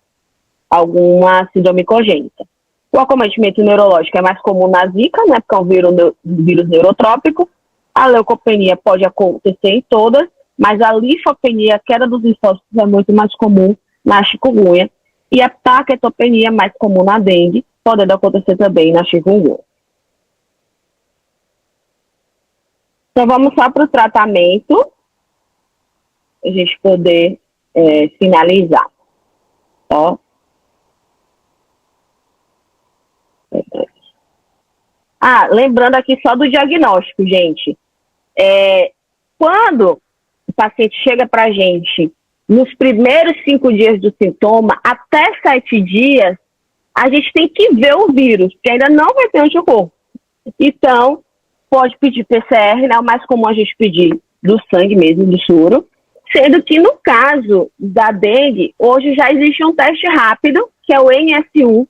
B: alguma síndrome congênita. O acometimento neurológico é mais comum na zika, né, porque é um vírus neurotrópico. A leucopenia pode acontecer em todas, mas a linfopenia, a queda dos linfócitos, é muito mais comum na chikungunya. E a paquetopenia é mais comum na dengue, podendo acontecer também na chikungunya. Então, vamos só para o tratamento, para a gente poder finalizar. Ó. Lembrando aqui só do diagnóstico, gente. Quando o paciente chega para a gente, nos primeiros 5 dias do sintoma, até 7 dias, a gente tem que ver o vírus, que ainda não vai ter anticorpo. Então, pode pedir PCR, né? O mais comum a gente pedir do sangue mesmo, do soro. Sendo que no caso da dengue, hoje já existe um teste rápido, que é o NS1.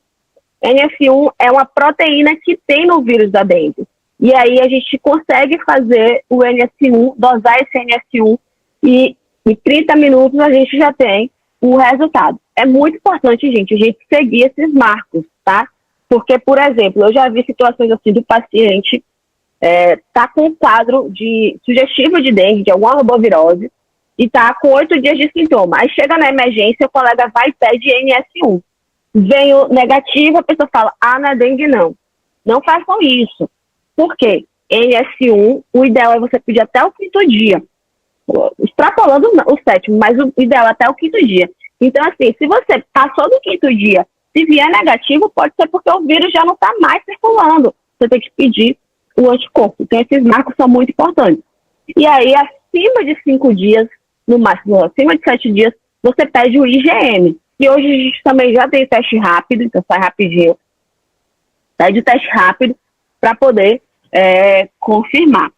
B: NS1 é uma proteína que tem no vírus da dengue. E aí a gente consegue fazer o NS1, dosar esse NS1, e em 30 minutos a gente já tem o resultado. É muito importante, gente, a gente seguir esses marcos, tá? Porque, por exemplo, eu já vi situações assim do paciente tá com um quadro sugestivo de dengue, de alguma arbovirose, e tá com 8 dias de sintoma. Aí chega na emergência, o colega vai e pede NS1. Vem o negativo, a pessoa fala, não é dengue não. Não façam isso. Por quê? NS1, o ideal é você pedir até o 5º dia. Extrapolando o 7º, mas o ideal é até o 5º dia. Então, assim, se você passou do 5º dia, se vier negativo, pode ser porque o vírus já não está mais circulando. Você tem que pedir o anticorpo. Então, esses marcos são muito importantes. E aí, acima de 5 dias, no máximo, acima de 7 dias, você pede o IgM. E hoje a gente também já tem teste rápido, então sai rapidinho. Pede o teste rápido para poder confirmar.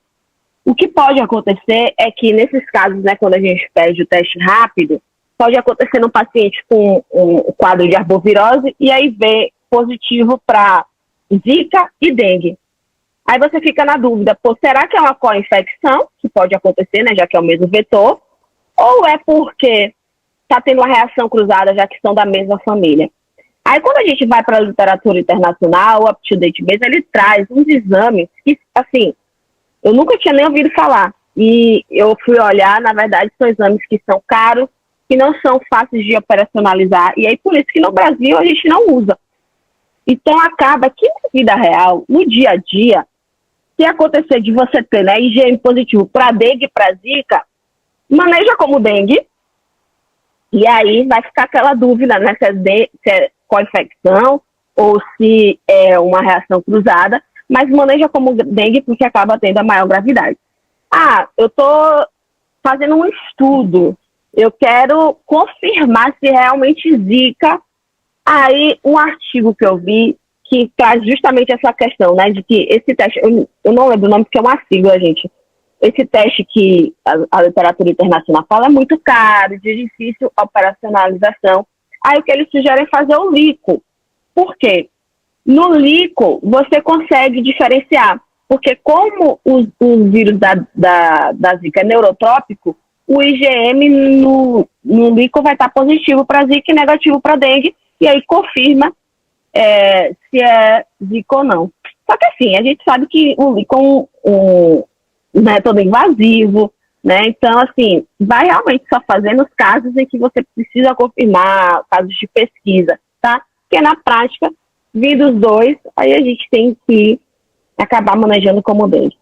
B: O que pode acontecer é que, nesses casos, né, quando a gente pede o teste rápido, pode acontecer num paciente com um quadro de arbovirose e aí ver positivo para Zika e dengue. Aí você fica na dúvida, pô, será que é uma co-infecção, que pode acontecer, né, já que é o mesmo vetor, ou é porque está tendo uma reação cruzada, já que são da mesma família? Aí quando a gente vai para a literatura internacional, o UpToDate Base, ele traz uns exames que, assim, eu nunca tinha nem ouvido falar. E eu fui olhar, na verdade, são exames que são caros, que não são fáceis de operacionalizar, e aí por isso que no Brasil a gente não usa. Então acaba que na vida real, no dia a dia, se acontecer de você ter, né, IgM positivo para dengue e para zika, maneja como dengue, e aí vai ficar aquela dúvida, né, se é co-infecção ou se é uma reação cruzada, mas maneja como dengue porque acaba tendo a maior gravidade. Ah, eu estou fazendo um estudo, eu quero confirmar se realmente zika. Aí, um artigo que eu vi que traz justamente essa questão, né, de que esse teste, eu não lembro o nome porque é uma sigla, gente. Esse teste que a literatura internacional fala é muito caro, de difícil operacionalização. Aí o que eles sugerem é fazer o LICO. Por quê? No LICO, você consegue diferenciar, porque como o vírus da Zika é neurotrópico, o IgM no LICO vai estar positivo para Zika e negativo para dengue, e aí confirma se é Zika ou não. Só que assim, a gente sabe que o LICO é um método invasivo, né? Então, assim, vai realmente só fazer nos casos em que você precisa confirmar, casos de pesquisa, tá? Porque na prática, vindo os dois, aí a gente tem que acabar manejando como dengue.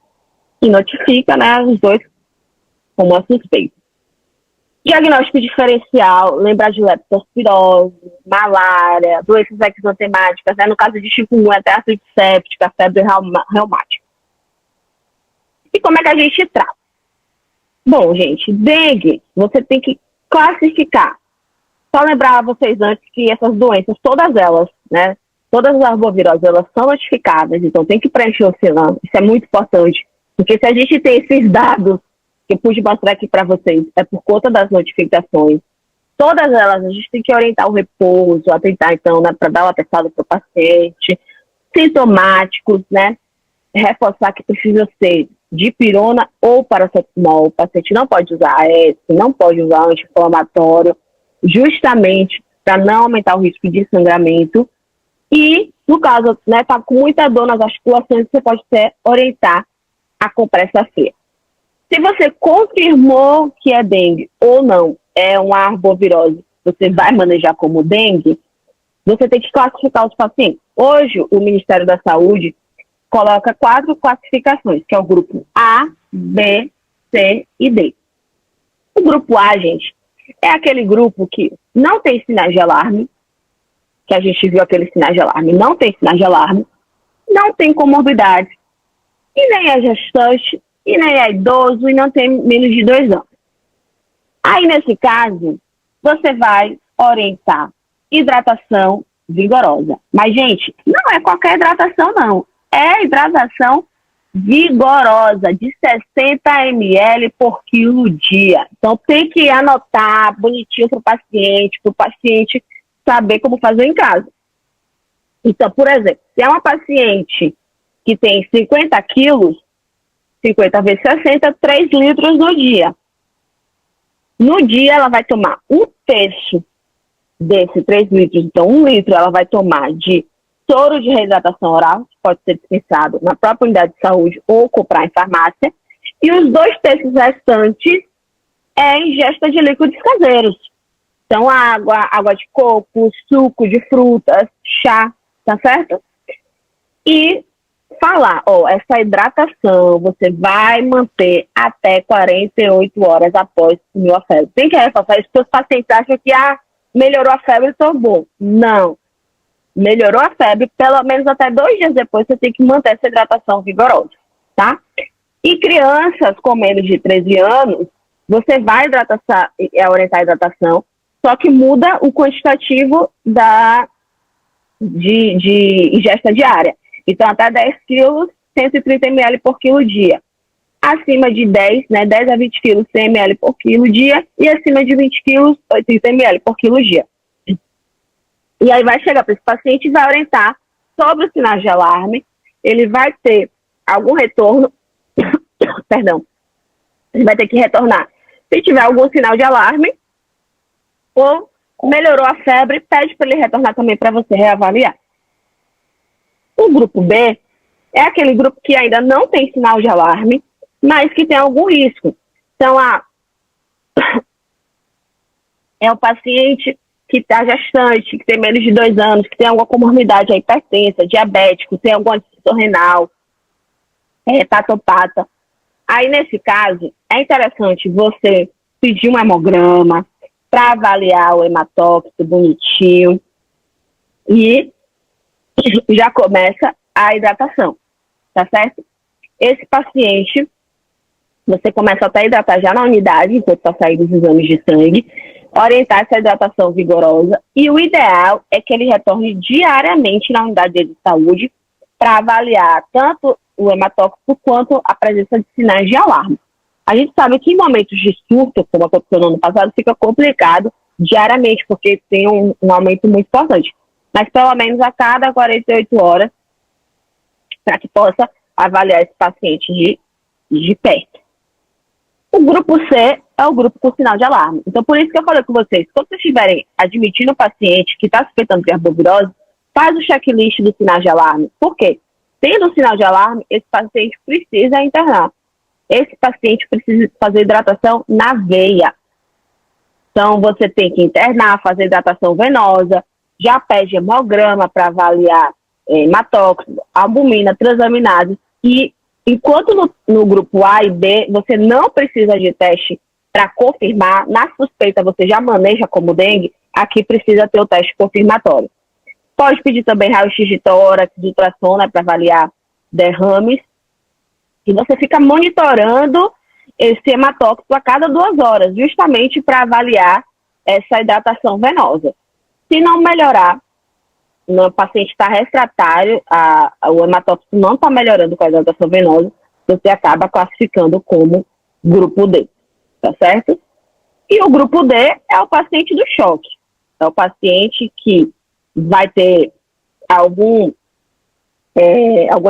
B: E notifica, né, os dois como a suspeita. Diagnóstico diferencial, lembrar de leptospirose, malária, doenças exantemáticas, né? No caso de chikungunya, até artrite séptica, febre reumática. E como é que a gente trata? Bom, gente, dengue, você tem que classificar. Só lembrar a vocês antes que essas doenças, todas elas, né? Todas as arboviroses, elas são notificadas, então tem que preencher o CILAM. Isso é muito importante, porque se a gente tem esses dados que eu pude mostrar aqui para vocês, é por conta das notificações. Todas elas, a gente tem que orientar o repouso, atentar, então, né, para dar uma testada para o paciente, sintomáticos, né, reforçar que precisa ser dipirona ou paracetamol. O paciente não pode usar AS, não pode usar anti-inflamatório, justamente para não aumentar o risco de sangramento. E, no caso, né, tá com muita dor nas articulações, você pode orientar a compressa fria. Se você confirmou que é dengue ou não, é uma arbovirose, você vai manejar como dengue, você tem que classificar os pacientes. Hoje, o Ministério da Saúde coloca 4 classificações, que é o grupo A, B, C e D. O grupo A, gente, é aquele grupo que não tem sinais de alarme, que a gente viu aqueles sinais de alarme, não tem sinais de alarme, não tem comorbidade, e nem é gestante, e nem é idoso, e não tem menos de 2 anos. Aí, nesse caso, você vai orientar hidratação vigorosa. Mas, gente, não é qualquer hidratação, não. É hidratação vigorosa, de 60 ml por quilo dia. Então, tem que anotar bonitinho para o paciente saber como fazer em casa. Então, por exemplo, se é uma paciente que tem 50 quilos, 50 vezes 60, 3 litros no dia. No dia, ela vai tomar 1/3 desse 3 litros. Então, 1 litro ela vai tomar de soro de reidratação oral, que pode ser dispensado na própria unidade de saúde ou comprar em farmácia. E os 2/3 restantes é ingesta de líquidos caseiros. Então, água de coco, suco de frutas, chá, tá certo? E falar, essa hidratação você vai manter até 48 horas após assumir a febre. Tem que reforçar isso, porque os pacientes acham que melhorou a febre, então bom. Não. Melhorou a febre, pelo menos até 2 dias depois você tem que manter essa hidratação vigorosa. tá? E crianças com menos de 13 anos, você vai orientar a hidratação, só que muda o quantitativo de ingesta diária. Então, até 10 quilos, 130 ml por quilo dia. Acima de 10, né, 10 a 20 quilos, 100 ml por quilo dia. E acima de 20 quilos, 80 ml por quilo dia. E aí vai chegar para esse paciente e vai orientar sobre os sinais de alarme. Ele vai ter algum retorno, perdão, ele vai ter que retornar. Se tiver algum sinal de alarme, ou melhorou a febre, pede para ele retornar também para você reavaliar. O grupo B é aquele grupo que ainda não tem sinal de alarme, mas que tem algum risco. Então, é o paciente que está gestante, que tem menos de 2 anos, que tem alguma comorbidade, hipertensa, diabético, tem alguma disfunção renal, hepatopata. Aí, nesse caso, é interessante você pedir um hemograma para avaliar o hematócrito bonitinho e já começa a hidratação, tá certo? Esse paciente, você começa até a hidratar já na unidade, enquanto está saindo os exames de sangue, orientar essa hidratação vigorosa, e o ideal é que ele retorne diariamente na unidade de saúde para avaliar tanto o hematócrito quanto a presença de sinais de alarme. A gente sabe que em momentos de surto, como aconteceu no ano passado, fica complicado diariamente, porque tem um aumento muito importante. Mas pelo menos a cada 48 horas, para que possa avaliar esse paciente de perto. O grupo C é o grupo com sinal de alarme. Então, por isso que eu falei com vocês, quando vocês estiverem admitindo um paciente que está suspeitando de arbovirose, faz o checklist do sinal de alarme. Por quê? Tendo um sinal de alarme, esse paciente precisa internar. Esse paciente precisa fazer hidratação na veia. Então, você tem que internar, fazer hidratação venosa, já pede hemograma para avaliar hematócrito, albumina, transaminases. E enquanto no grupo A e B, você não precisa de teste para confirmar, na suspeita você já maneja como dengue, aqui precisa ter o teste confirmatório. Pode pedir também raio-x de tórax, de ultrassom, né, para avaliar derrames. E você fica monitorando esse hematócrito a cada 2 horas, justamente para avaliar essa hidratação venosa. Se não melhorar, o paciente está refratário, o hematócrito não está melhorando com a hidratação venosa, você acaba classificando como grupo D, tá certo? E o grupo D é o paciente do choque. É o paciente que vai ter alguma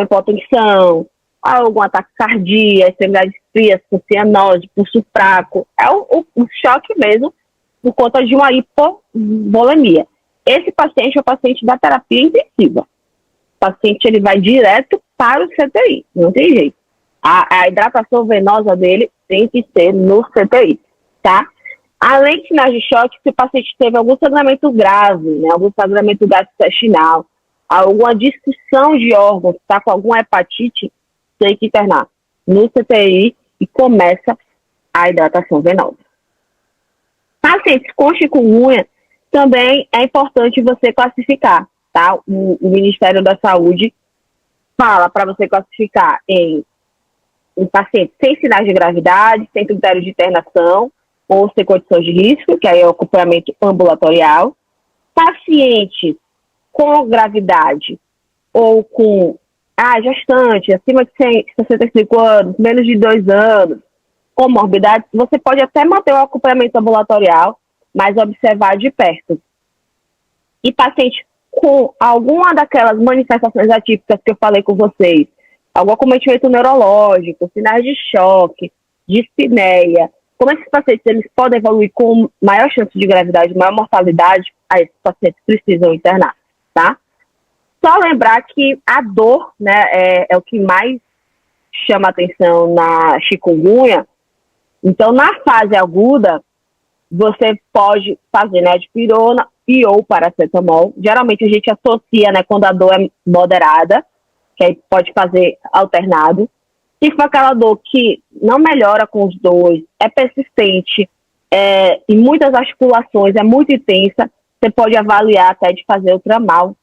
B: hipotensão, algum ataque cardíaco, extremidades frias, com cianose, pulso fraco. É o choque mesmo, por conta de uma hipovolemia. Esse paciente é o paciente da terapia intensiva. O paciente ele vai direto para o CTI, não tem jeito. A hidratação venosa dele tem que ser no CTI, tá? Além de sinais de choque, se o paciente teve algum sangramento grave, né, algum sangramento gastrointestinal, alguma disfunção de órgãos, está com alguma hepatite, tem que internar no CTI e começa a hidratação venosa. Pacientes com chikungunya, também é importante você classificar, tá? O Ministério da Saúde fala para você classificar em pacientes sem sinais de gravidade, sem critério de internação ou sem condições de risco, que aí é o acompanhamento ambulatorial. Pacientes com gravidade ou com gestante, acima de 65 anos, menos de 2 anos, comorbidades, você pode até manter o acompanhamento ambulatorial, mas observar de perto. E paciente com alguma daquelas manifestações atípicas que eu falei com vocês, algum acometimento neurológico, sinais de choque, dispneia, como esses pacientes eles podem evoluir com maior chance de gravidade, maior mortalidade, aí esses pacientes precisam internar, tá? Só lembrar que a dor, né, é o que mais chama atenção na chikungunya. Então, na fase aguda, você pode fazer, né, dipirona e ou paracetamol. Geralmente a gente associa, né, quando a dor é moderada, que aí pode fazer alternado. Se for aquela dor que não melhora com os dois, é persistente, em muitas articulações, é muito intensa, você pode avaliar até de fazer o tramal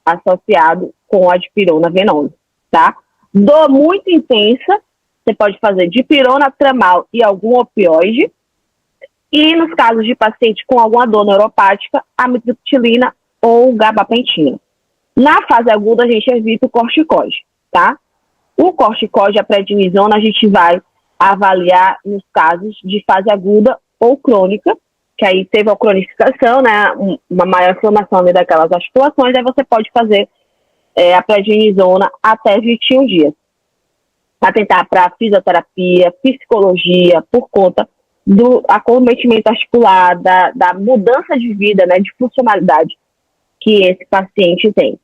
B: associado com a dipirona venosa, tá? Dor muito intensa, você pode fazer dipirona, tramal e algum opioide. E nos casos de paciente com alguma dor neuropática, amitriptilina ou gabapentina. Na fase aguda, a gente evita o corticoide, tá? O corticoide, a prednisona, a gente vai avaliar nos casos de fase aguda ou crônica, que aí teve a cronificação, né, uma maior inflamação ali daquelas articulações, aí você pode fazer a prednisona até 21 dias. Atentar para fisioterapia, psicologia, por conta do acometimento articular, da mudança de vida, né, de funcionalidade que esse paciente tem.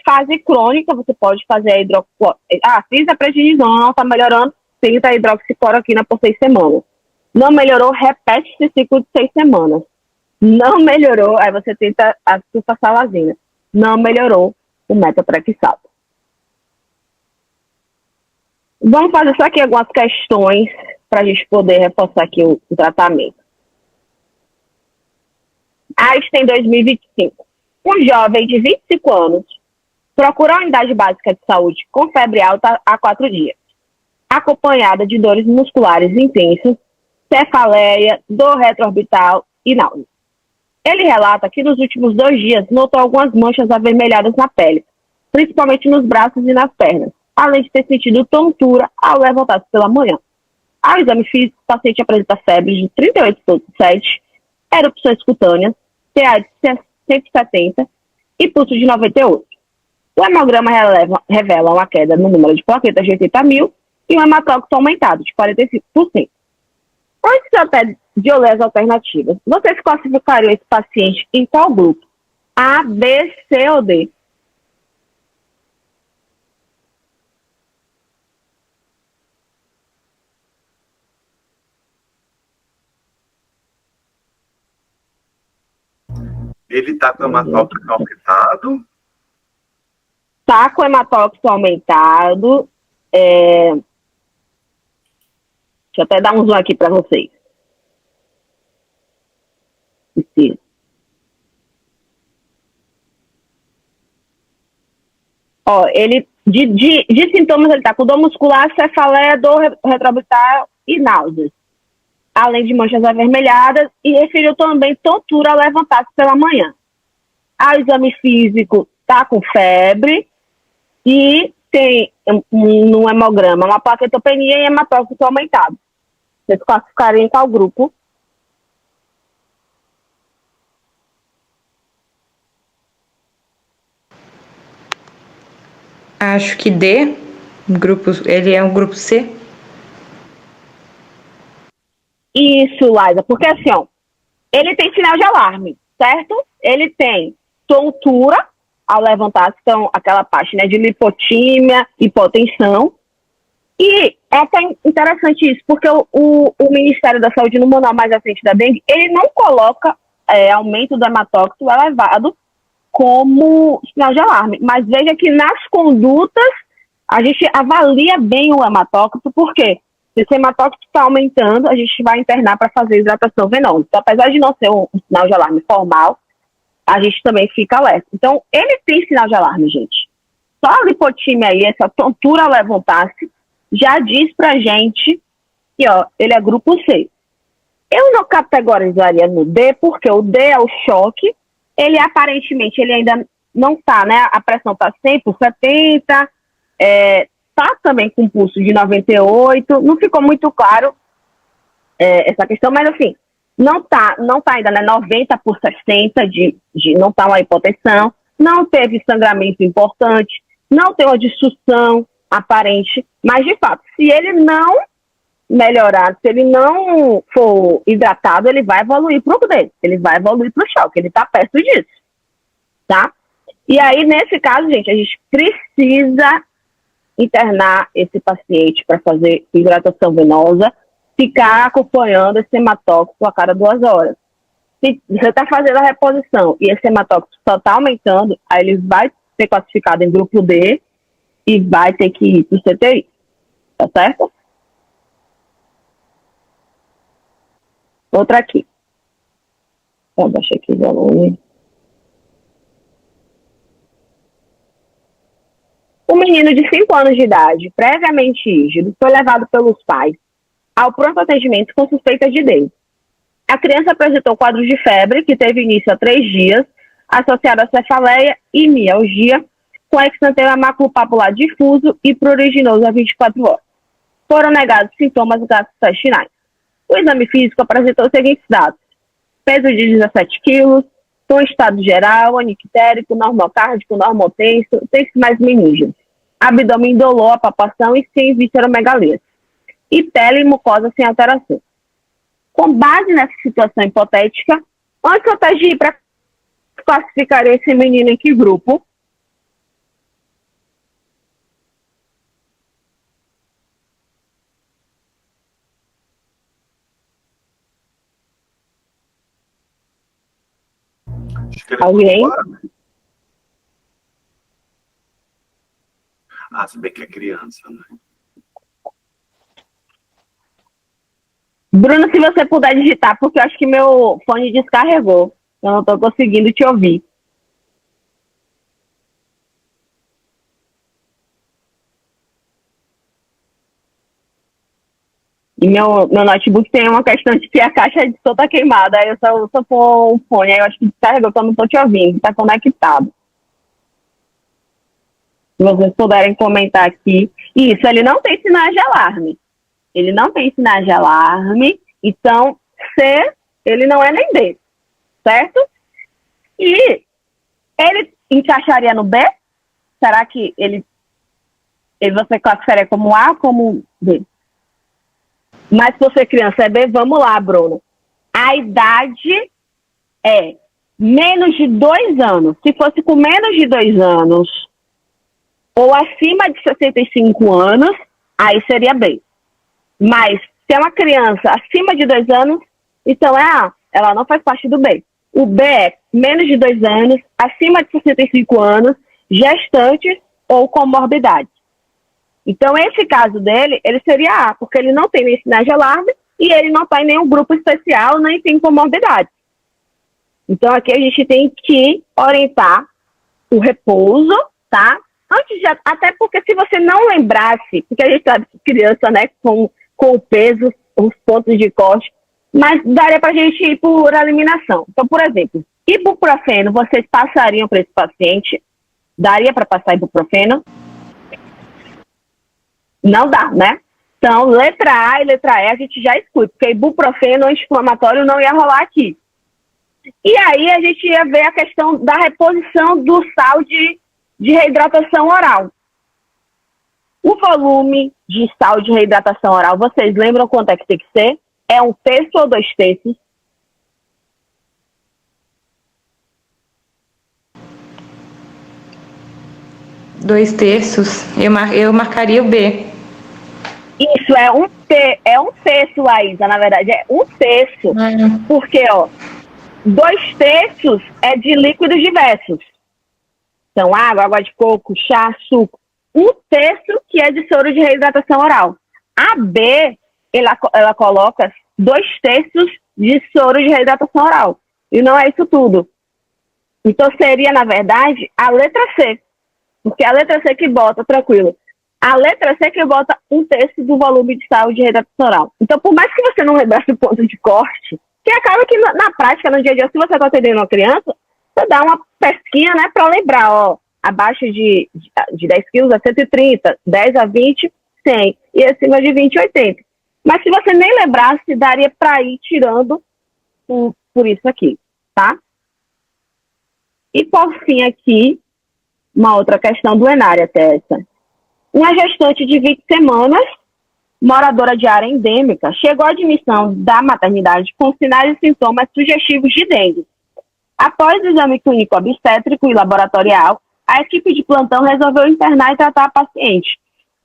B: Fase crônica, você pode fazer a fiz a prednisona, não está melhorando, tenta a hidroxicloroquina por 6 semanas. Não melhorou, repete esse ciclo de 6 semanas. Não melhorou, aí você tenta a sulfasalazina. Não melhorou, o metotrexato. Vamos fazer só aqui algumas questões para a gente poder reforçar aqui o tratamento. Einstein 2025. Um jovem de 25 anos procura a unidade básica de saúde com febre alta há 4 dias, acompanhada de dores musculares intensas, cefaleia, dor retroorbital e náusea. Ele relata que nos últimos 2 dias notou algumas manchas avermelhadas na pele, principalmente nos braços e nas pernas, além de ter sentido tontura ao levantar-se pela manhã. Ao exame físico, o paciente apresenta febre de 38,7, erupções cutâneas, TA de 170 e pulso de 98. O hemograma revela uma queda no número de plaquetas de 80 mil e um hematócrito aumentado de 45%. Antes até de eu ler as alternativas, vocês classificariam esse paciente em qual grupo? A, B, C ou D?
D: Ele está com hematócrito aumentado?
B: Tá com hematócrito aumentado. Deixa eu até dar um zoom aqui para vocês. Sim. Ó, ele, de sintomas, ele tá com dor muscular, cefaleia, dor retroorbital e náuseas, além de manchas avermelhadas, e referiu também tontura ao levantar-se pela manhã. Ao exame físico, tá com febre e tem no hemograma uma plaquetopenia e hematócrito aumentado. Vocês classificariam em qual grupo?
G: Acho que D, ele é um grupo C.
B: Isso, Laisa, porque assim, ó, ele tem sinal de alarme, certo? Ele tem tontura ao levantar-se, então aquela parte, né, de lipotímia, hipotensão. E é até interessante isso, porque o Ministério da Saúde, no manual mais recente da dengue, ele não coloca aumento do hematócrito elevado como sinal de alarme. Mas veja que nas condutas, a gente avalia bem o hematócrito, porque se esse hematócrito está aumentando, a gente vai internar para fazer hidratação venosa. Então, apesar de não ser um sinal de alarme formal, a gente também fica alerta. Então, ele tem sinal de alarme, gente. Só a lipotímia aí, essa tontura ao levantar-se, já diz pra gente que, ó, ele é grupo C. Eu não categorizaria no D, porque o D é o choque. Ele aparentemente, ele ainda não tá, né? A pressão tá 100 por 70, tá também com pulso de 98. Não ficou muito claro essa questão, mas assim, não tá ainda, né? 90 por 60 não tá uma hipotensão, não teve sangramento importante, não tem uma dissussão aparente, mas de fato, se ele não melhorar, se ele não for hidratado, ele vai evoluir para o D, ele vai evoluir para o choque, ele está perto disso, tá? E aí, nesse caso, gente, a gente precisa internar esse paciente para fazer hidratação venosa, ficar acompanhando esse hematócrito a cada 2 horas. Se você está fazendo a reposição e esse hematócrito só está aumentando, aí ele vai ser classificado em grupo D e vai ter que ir para o CTI, tá certo? Outra aqui. Eu baixei aqui o volume. O menino de 5 anos de idade, previamente rígido, foi levado pelos pais ao pronto atendimento com suspeita de dengue. A criança apresentou quadros de febre, que teve início há 3 dias, associado a cefaleia e mialgia, com exantema maculopapular difuso e pruriginoso a 24 horas. Foram negados sintomas gastrointestinais. O exame físico apresentou os seguintes dados: peso de 17 quilos, tom estado geral, anictérico, normocárdico, normotenso, tem mais meníngeo, abdômen indolor, a palpação e sem visceromegalias, e pele e mucosa sem alteração. Com base nessa situação hipotética, onde que eu estou de ir para classificar esse menino em que grupo?
D: Acho que ele
B: Alguém?
D: pulou fora, né? Ah, se bem que é criança, né?
B: Bruno, se você puder digitar, porque eu acho que meu fone descarregou. Eu não estou conseguindo te ouvir. E meu notebook tem uma questão de que a caixa de som tá queimada. Aí eu só pôr o fone. Aí eu acho que descarregou, que eu não estou te ouvindo. Está conectado. Se vocês puderem comentar aqui. Isso, ele não tem sinais de alarme. Ele não tem sinais de alarme. Então, C, ele não é nem D. Certo? E ele encaixaria no B? Será que ele você classificaria como A ou como B? Mas se você criança é B, vamos lá, Bruno. A idade é menos de 2 anos. Se fosse com menos de 2 anos ou acima de 65 anos, aí seria B. Mas se é uma criança acima de 2 anos, então é A. Ela não faz parte do B. O B é menos de 2 anos, acima de 65 anos, gestantes ou comorbidades. Então, esse caso dele, ele seria A, porque ele não tem nem sinais de alarme e ele não está em nenhum grupo especial, nem tem comorbidade. Então, aqui a gente tem que orientar o repouso, tá? Até porque se você não lembrasse, porque a gente sabe que criança, né, com o peso, os pontos de corte, mas daria para a gente ir por eliminação. Então, por exemplo, ibuprofeno, vocês passariam para esse paciente? Daria para passar ibuprofeno? Não dá, né? Então, letra A e letra E a gente já exclui, porque ibuprofeno anti-inflamatório não ia rolar aqui. E aí a gente ia ver a questão da reposição do sal de reidratação oral. O volume de sal de reidratação oral, vocês lembram quanto é que tem que ser? É 1/3 ou 2/3?
G: Dois terços. Eu marcaria o B.
B: Isso, é um terço, Laísa, na verdade, é 1/3. Porque, ó, 2/3 é de líquidos diversos. Então, água de coco, chá, suco. 1/3 que é de soro de reidratação oral. A B, ela coloca 2/3 de soro de reidratação oral. E não é isso tudo. Então, seria, na verdade, a letra C. Porque é a letra C que bota, tranquilo. A letra C que bota 1/3 do volume de sal de reidratação oral. Então, por mais que você não lembrasse o ponto de corte, que acaba que na prática, no dia a dia, se você está atendendo uma criança, você dá uma pesquinha, né, para lembrar, ó, abaixo de 10 quilos a 130, 10 a 20, 100, e acima de 20, 80. Mas se você nem lembrasse, daria para ir tirando por isso aqui, tá? E por fim aqui, uma outra questão duenária até essa. Uma gestante de 20 semanas, moradora de área endêmica, chegou à admissão da maternidade com sinais e sintomas sugestivos de dengue. Após o exame clínico obstétrico e laboratorial, a equipe de plantão resolveu internar e tratar a paciente,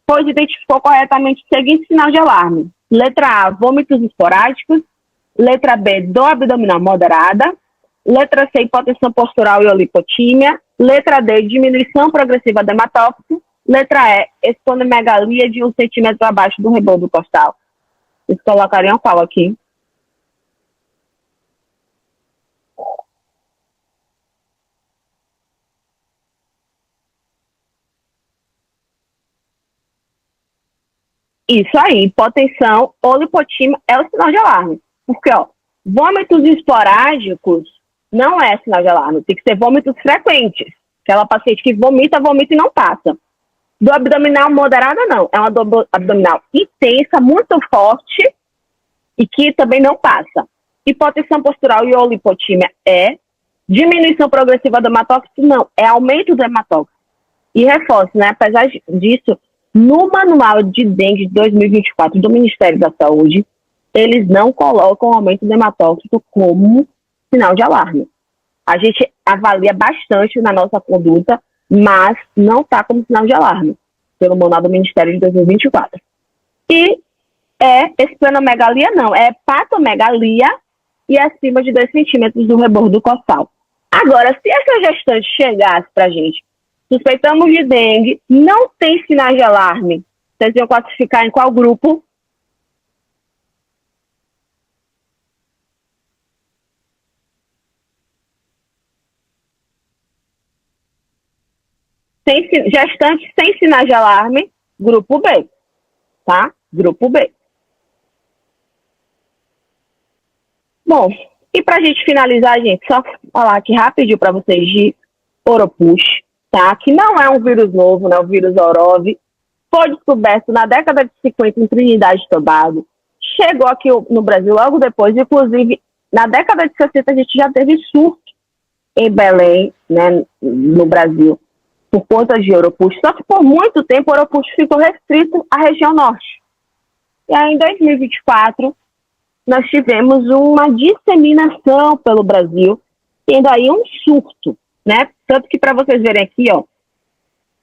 B: pois identificou corretamente o seguinte sinal de alarme. Letra A, vômitos esporádicos. Letra B, dor abdominal moderada. Letra C, hipotensão postural e olipotímia. Letra D, diminuição progressiva do hematócrito. Letra E, esplenomegalia de 1 centímetro abaixo do rebordo costal. Vocês colocariam qual aqui? Isso aí, hipotensão ou lipotímia é o sinal de alarme. Porque, ó, vômitos esporádicos não é sinal de alarme, tem que ser vômitos frequentes. Aquela paciente que vomita e não passa. Do abdominal moderada, não. É uma do abdominal intensa, muito forte e que também não passa. Hipotensão postural e ou lipotímia é. Diminuição progressiva do hematócrito, não. É aumento do hematócrito. E reforço, né? Apesar disso, no manual de dengue de 2024 do Ministério da Saúde, eles não colocam aumento do hematócrito como sinal de alarme. A gente avalia bastante na nossa conduta, mas não está como sinal de alarme, pelo manual do Ministério de 2024. E esplenomegalia não, é hepatomegalia e acima de 2 centímetros do rebordo costal. Agora, se essa gestante chegasse para a gente, suspeitamos de dengue, não tem sinais de alarme, vocês iam classificar em qual grupo? Gestante sem sinais de alarme, grupo B, tá? Grupo B. Bom, e pra gente finalizar, gente, só falar aqui rapidinho para vocês de Oropus, tá? Que não é um vírus novo, né? O vírus Orov. Foi descoberto na década de 50 em Trinidade e Tobago. Chegou aqui no Brasil logo depois, inclusive na década de 60 a gente já teve surto em Belém, né? No Brasil, por conta de Oropus. Só que por muito tempo o Oropus ficou restrito à região norte. E aí em 2024 nós tivemos uma disseminação pelo Brasil, tendo aí um surto, né? Tanto que para vocês verem aqui, ó,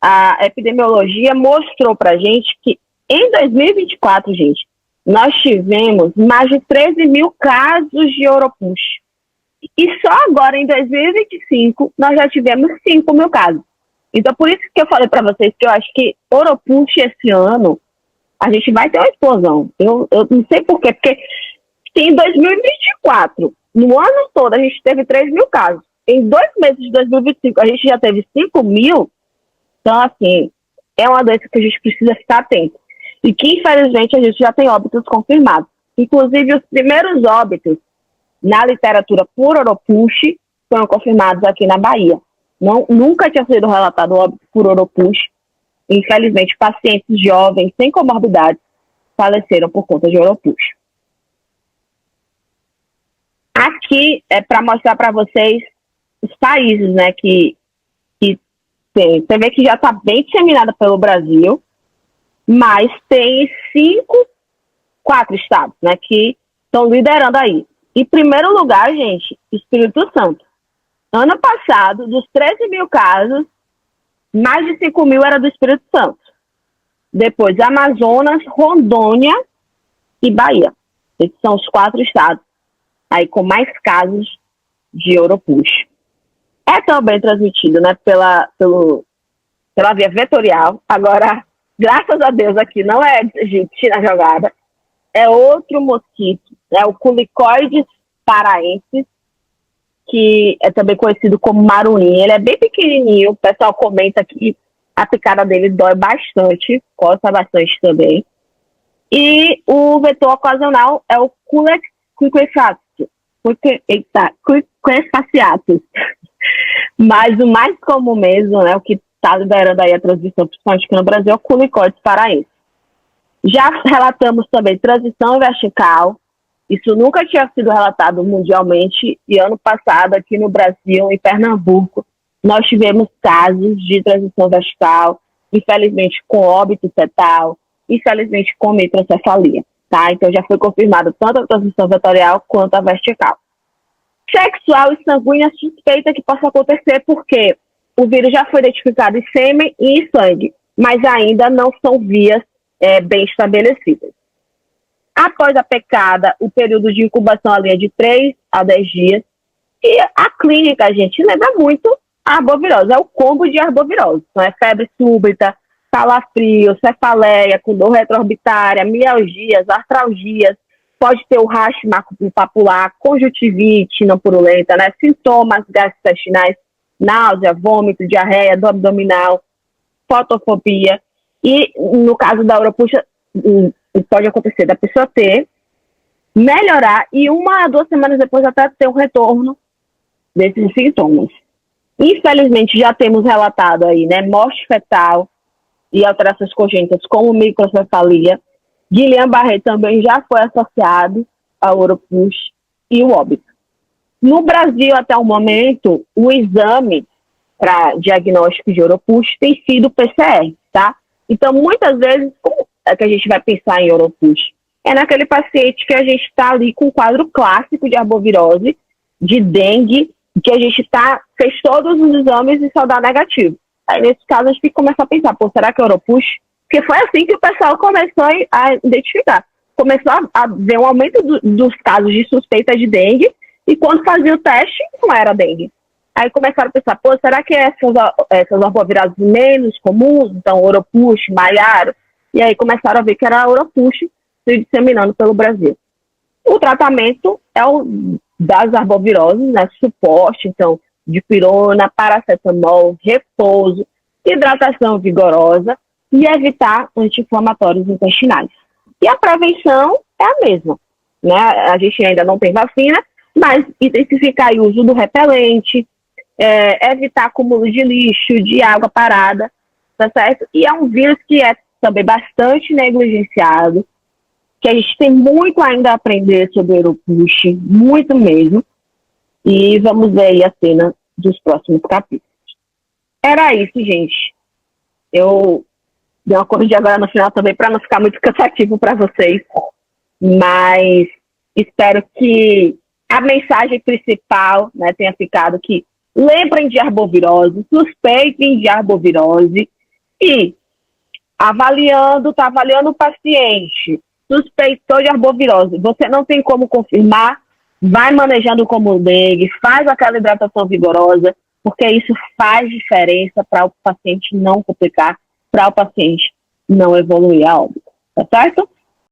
B: a epidemiologia mostrou pra gente que em 2024, gente, nós tivemos mais de 13 mil casos de Oropus. E só agora, em 2025, nós já tivemos 5 mil casos. Então, por isso que eu falei para vocês que eu acho que Oropus esse ano, a gente vai ter uma explosão. Eu não sei por quê, porque em 2024, no ano todo, a gente teve 3 mil casos. Em 2 meses de 2025, a gente já teve 5 mil. Então, assim, é uma doença que a gente precisa ficar atento. E que, infelizmente, a gente já tem óbitos confirmados. Inclusive, os primeiros óbitos na literatura por Oropus foram confirmados aqui na Bahia. Nunca tinha sido relatado óbito por Oropus. Infelizmente, pacientes jovens sem comorbidades faleceram por conta de Oropus. Aqui é para mostrar para vocês os países, né, que tem. Você vê que já está bem disseminada pelo Brasil, mas tem 4 estados, né, que estão liderando aí. Em primeiro lugar, gente, Espírito Santo. Ano passado, dos 13 mil casos, mais de 5 mil era do Espírito Santo. Depois, Amazonas, Rondônia e Bahia. Esses são os 4 estados aí com mais casos de Oropus. É também transmitido, né, pela via vetorial. Agora, graças a Deus, aqui não é gente na jogada. É outro mosquito, é o Culicoides paraensis, que é também conhecido como maruim. Ele é bem pequenininho, o pessoal comenta que a picada dele dói bastante, coça bastante também. E o vetor ocasional é o Culicofaciatus. Mas o mais comum mesmo, né, o que está liderando aí a transmissão, principalmente aqui no Brasil, é o Culicoides paraensis. Já relatamos também transmissão vertical. Isso nunca tinha sido relatado mundialmente, e ano passado, aqui no Brasil, em Pernambuco, nós tivemos casos de transmissão vertical, infelizmente com óbito fetal, infelizmente com microcefalia, tá? Então já foi confirmado tanto a transmissão vetorial quanto a vertical. Sexual e sanguínea suspeita que possa acontecer porque o vírus já foi identificado em sêmen e em sangue, mas ainda não são vias bem estabelecidas. Após a picada, o período de incubação ali é de 3 a 10 dias. E a clínica, a gente lembra muito a arbovirose. É o combo de arbovirose. Então, é febre súbita, calafrio, cefaleia com dor retroorbitária, mialgias, artralgias. Pode ter o rash maculopapular, conjuntivite não purulenta, né? Sintomas gastrointestinais, náusea, vômito, diarreia, dor abdominal, fotofobia. E, no caso da Oropus, pode acontecer da pessoa ter, melhorar e 1 a 2 semanas depois até ter um retorno desses sintomas. Infelizmente, já temos relatado aí, né, morte fetal e alterações congênitas como microcefalia. Guillain-Barré também já foi associado ao Oropouche e o óbito. No Brasil, até o momento, o exame para diagnóstico de Oropouche tem sido o PCR, tá? Então, muitas vezes, como é que a gente vai pensar em Oropouche? É naquele paciente que a gente está ali com um quadro clássico de arbovirose, de dengue, que a gente fez todos os exames e só dá negativo. Aí, nesse caso, a gente tem que começar a pensar, pô, será que é Oropouche? Porque foi assim que o pessoal começou a identificar. Começou a ver um aumento dos casos de suspeita de dengue, e quando fazia o teste, não era dengue. Aí começaram a pensar, pô, será que essas arboviroses menos comuns, então Oropouche, Maiaro, e aí começaram a ver que era Oropouche se disseminando pelo Brasil. O tratamento é o das arboviroses, né, suporte, então, dipirona, paracetamol, repouso, hidratação vigorosa e evitar anti-inflamatórios intestinais. E a prevenção é a mesma, né? A gente ainda não tem vacina, mas intensificar o uso do repelente, evitar acúmulo de lixo, de água parada, tá certo? E é um vírus que é também bastante negligenciado, que a gente tem muito ainda a aprender sobre o Oropouche, muito mesmo, e vamos ver aí a cena dos próximos capítulos. Era isso, gente. Eu dei uma corrigida agora no final também para não ficar muito cansativo para vocês, mas espero que a mensagem principal, né, tenha ficado que lembrem de arbovirose, suspeitem de arbovirose e tá avaliando o paciente, suspeitou de arbovirose, você não tem como confirmar, vai manejando como dengue, faz aquela hidratação vigorosa, porque isso faz diferença para o paciente não complicar, para o paciente não evoluir a óbito, tá certo?